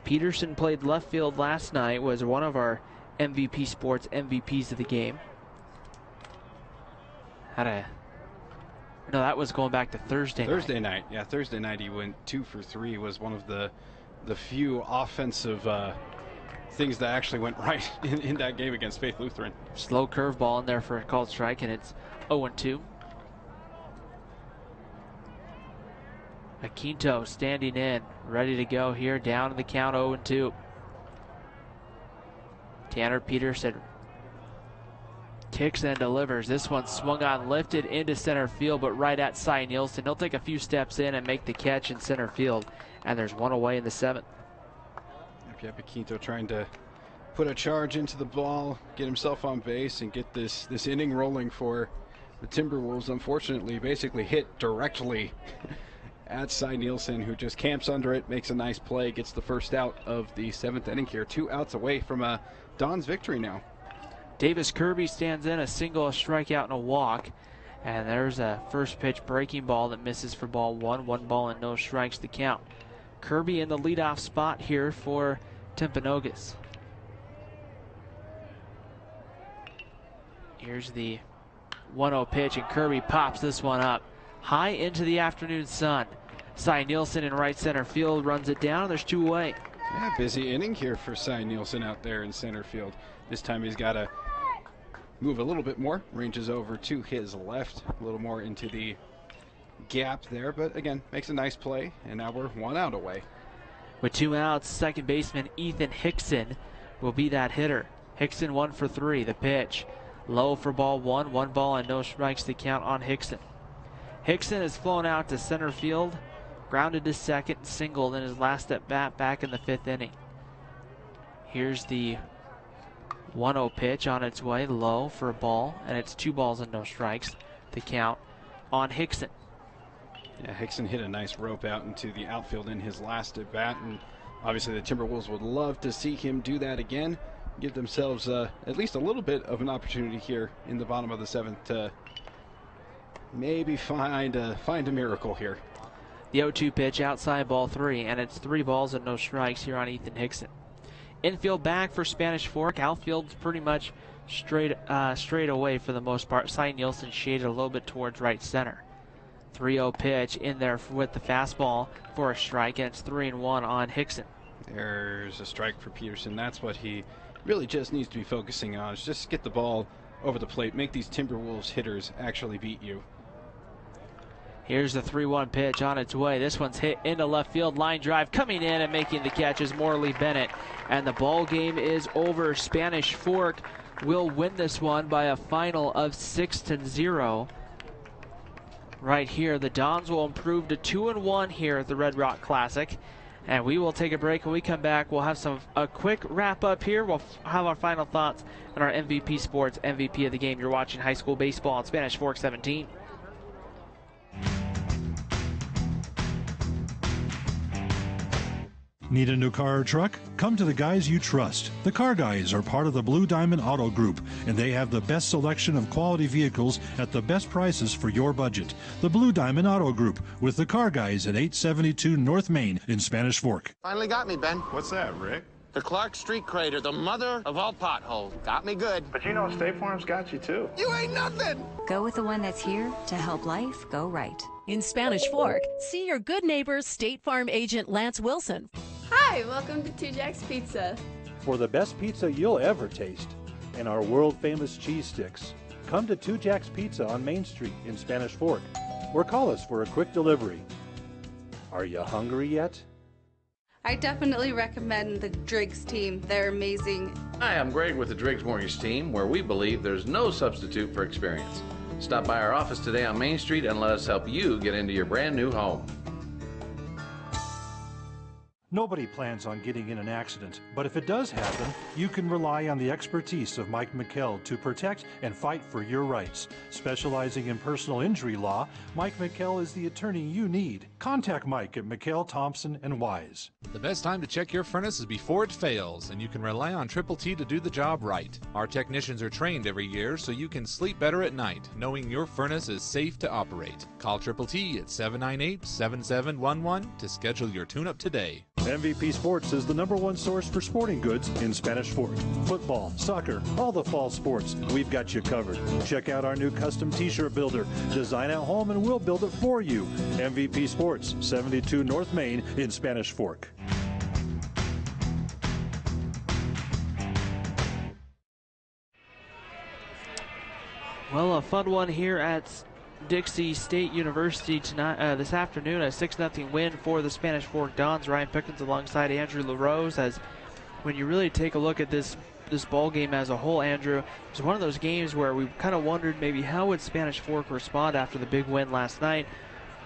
Peterson played left field last night, was one of our MVP Sports MVPs of the game. No, that was going back to Thursday night. Yeah, Thursday night he went 2 for 3. Was one of the few offensive things that actually went right in that game against Faith Lutheran. Slow curveball in there for a called strike, and it's 0-2. Aquinto standing in, ready to go here, down to the count, 0-2. Tanner Peterson kicks and delivers. This one swung on, lifted into center field, but right at Cy Nielsen. He'll take a few steps in and make the catch in center field, and there's one away in the 7th. Yep, Aquinto trying to put a charge into the ball, get himself on base, and get this inning rolling for the Timberwolves. Unfortunately, basically hit directly at Cy Nielsen, who just camps under it, makes a nice play, gets the first out of the 7th inning here. 2 outs away from a Don's victory now. Davis Kirby stands in, a single, a strikeout, and a walk. And there's a first pitch breaking ball that misses for ball 1. 1 ball and no strikes to count. Kirby in the leadoff spot here for Timpanogos. Here's the 1-0 pitch, and Kirby pops this one up high into the afternoon sun. Cy Nielsen in right center field runs it down. There's 2 away. Yeah, busy inning here for Cy Nielsen out there in center field. This time he's got to move a little bit more. Ranges over to his left, a little more into the gap there, but again, makes a nice play, and now we're 1 out away. With 2 outs, second baseman Ethan Hickson will be that hitter. Hickson 1 for 3. The pitch low for ball 1. 1 ball and no strikes to count on Hickson. Hickson has flown out to center field, grounded to second, and singled in his last at bat back in the 5th inning. Here's the 1-0 pitch on its way, low for a ball, and it's 2 balls and no strikes to count on Hickson. Yeah, Hickson hit a nice rope out into the outfield in his last at bat, and obviously the Timberwolves would love to see him do that again, give themselves at least a little bit of an opportunity here in the bottom of the 7th to maybe find a miracle here. The 0-2 pitch outside ball 3, and it's 3 balls and no strikes here on Ethan Hickson. Infield back for Spanish Fork. Outfield's pretty much straight away for the most part. Cy Nielsen shaded a little bit towards right center. 3-0 pitch in there with the fastball for a strike, and it's 3-1 on Hickson. There's a strike for Peterson. That's what he really just needs to be focusing on, is just get the ball over the plate, make these Timberwolves hitters actually beat you. Here's the 3-1 pitch on its way. This one's hit into left field. Line drive coming in and making the catch is Morley Bennett. And the ball game is over. Spanish Fork will win this one by a final of 6-0. Right here, the Dons will improve to 2-1 here at the Red Rock Classic. And we will take a break. When we come back, we'll have a quick wrap up here. We'll have our final thoughts on our MVP Sports MVP of the game. You're watching high school baseball on Spanish Fork 17. Need a new car or truck? Come to the guys you trust. The Car Guys are part of the Blue Diamond Auto Group, and they have the best selection of quality vehicles at the best prices for your budget. The Blue Diamond Auto Group with the Car Guys at 872 North Main in Spanish Fork. Finally got me, Ben. What's that, Rick? The Clark Street crater, the mother of all potholes. Got me good. But you know State Farm's got you too. You ain't nothing! Go with the one that's here to help life go right. In Spanish Fork, see your good neighbor State Farm agent Lance Wilson. Hi, welcome to 2 Jack's Pizza. For the best pizza you'll ever taste and our world-famous cheese sticks, come to 2 Jack's Pizza on Main Street in Spanish Fork or call us for a quick delivery. Are you hungry yet? I definitely recommend the Driggs team. They're amazing. Hi, I'm Greg with the Driggs Mortgage Team, where we believe there's no substitute for experience. Stop by our office today on Main Street and let us help you get into your brand new home. Nobody plans on getting in an accident, but if it does happen, you can rely on the expertise of Mike McKell to protect and fight for your rights. Specializing in personal injury law, Mike McKell is the attorney you need. Contact Mike at McKell, Thompson & Wise. The best time to check your furnace is before it fails, and you can rely on Triple T to do the job right. Our technicians are trained every year so you can sleep better at night, knowing your furnace is safe to operate. Call Triple T at 798-7711 to schedule your tune-up today. MVP Sports is the #1 source for sporting goods in Spanish Fork. Football, soccer, all the fall sports, we've got you covered. Check out our new custom t-shirt builder. Design at home and we'll build it for you. MVP Sports, 72 North Main in Spanish Fork. Well, a fun one here at Dixie State University tonight, this afternoon, a 6-0 win for the Spanish Fork Dons. Ryan Pickens alongside Andrew LaRose. As when you really take a look at this ball game as a whole, Andrew, it was one of those games where we kind of wondered maybe how would Spanish Fork respond after the big win last night.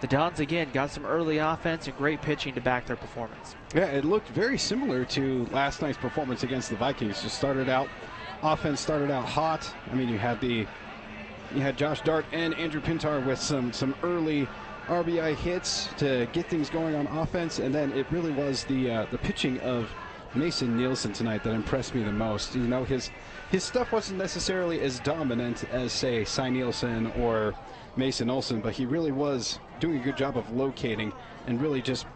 The Dons again got some early offense and great pitching to back their performance. Yeah, it looked very similar to last night's performance against the Vikings. Just offense started out hot. I mean, you had Josh Dart and Andrew Pintar with some early RBI hits to get things going on offense, and then it really was the pitching of Mason Nielsen tonight that impressed me the most. You know, his stuff wasn't necessarily as dominant as, say, Cy Nielsen or Mason Olson, but he really was doing a good job of locating and really just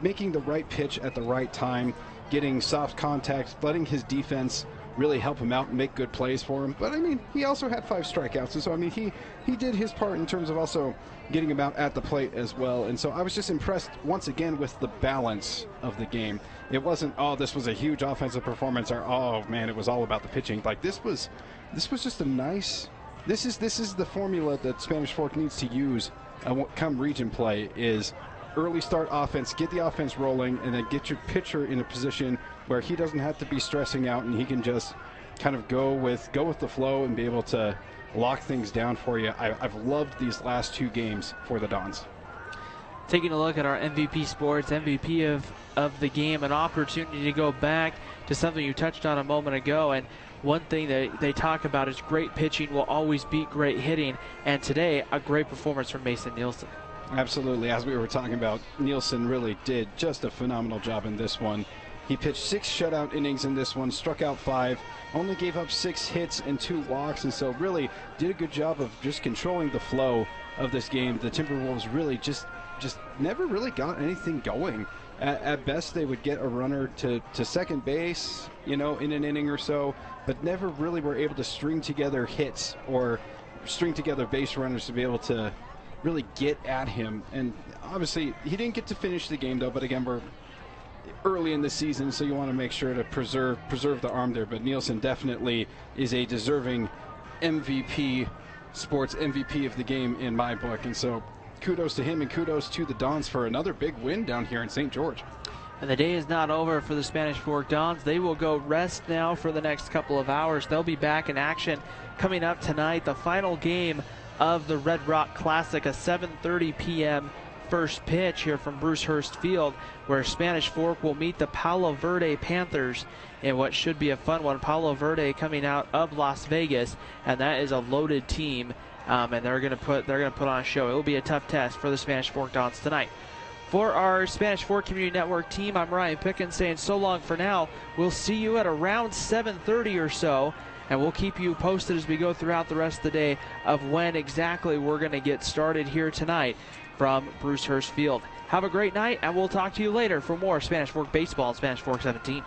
making the right pitch at the right time, getting soft contact, letting his defense really help him out and make good plays for him. But I mean, he also had 5 strikeouts, and so I mean, he did his part in terms of also getting him out at the plate as well. And so I was just impressed once again with the balance of the game. It wasn't, oh, this was a huge offensive performance, or oh man, it was all about the pitching. Like this was just a nice. This is the formula that Spanish Fork needs to use come region play, is early start offense, get the offense rolling, and then get your pitcher in a position where he doesn't have to be stressing out and he can just kind of go with the flow and be able to lock things down for you. I've loved these last 2 games for the Dons. Taking a look at our MVP Sports, MVP of the game, an opportunity to go back to something you touched on a moment ago. And one thing that they talk about is great pitching will always beat great hitting. And today, a great performance from Mason Nielsen. Absolutely. As we were talking about, Nielsen really did just a phenomenal job in this one. He pitched 6 shutout innings in this one, struck out 5, only gave up 6 hits and 2 walks, and so really did a good job of just controlling the flow of this game. The Timberwolves really just never really got anything going. At best, they would get a runner to second base, you know, in an inning or so, but never really were able to string together hits or string together base runners to be able to really get at him. And obviously, he didn't get to finish the game, though, but again, we're early in the season, so you want to make sure to preserve the arm there. But Nielsen definitely is a deserving MVP, sports MVP of the game in my book. And so kudos to him and kudos to the Dons for another big win down here in St. George. And the day is not over for the Spanish Fork Dons. They will go rest now for the next couple of hours. They'll be back in action coming up tonight, the final game of the Red Rock Classic, a 7:30 p.m. first pitch here from Bruce Hurst Field, where Spanish Fork will meet the Palo Verde Panthers in what should be a fun one. Palo Verde coming out of Las Vegas, and that is a loaded team, and they're going to put on a show. It will be a tough test for the Spanish Fork Dons tonight. For our Spanish Fork Community Network team, I'm Ryan Pickens saying so long for now. We'll see you at around 7:30 or so, and we'll keep you posted as we go throughout the rest of the day of when exactly we're going to get started here tonight from Bruce Hurst Field. Have a great night, and we'll talk to you later for more Spanish Fork baseball and Spanish Fork 17.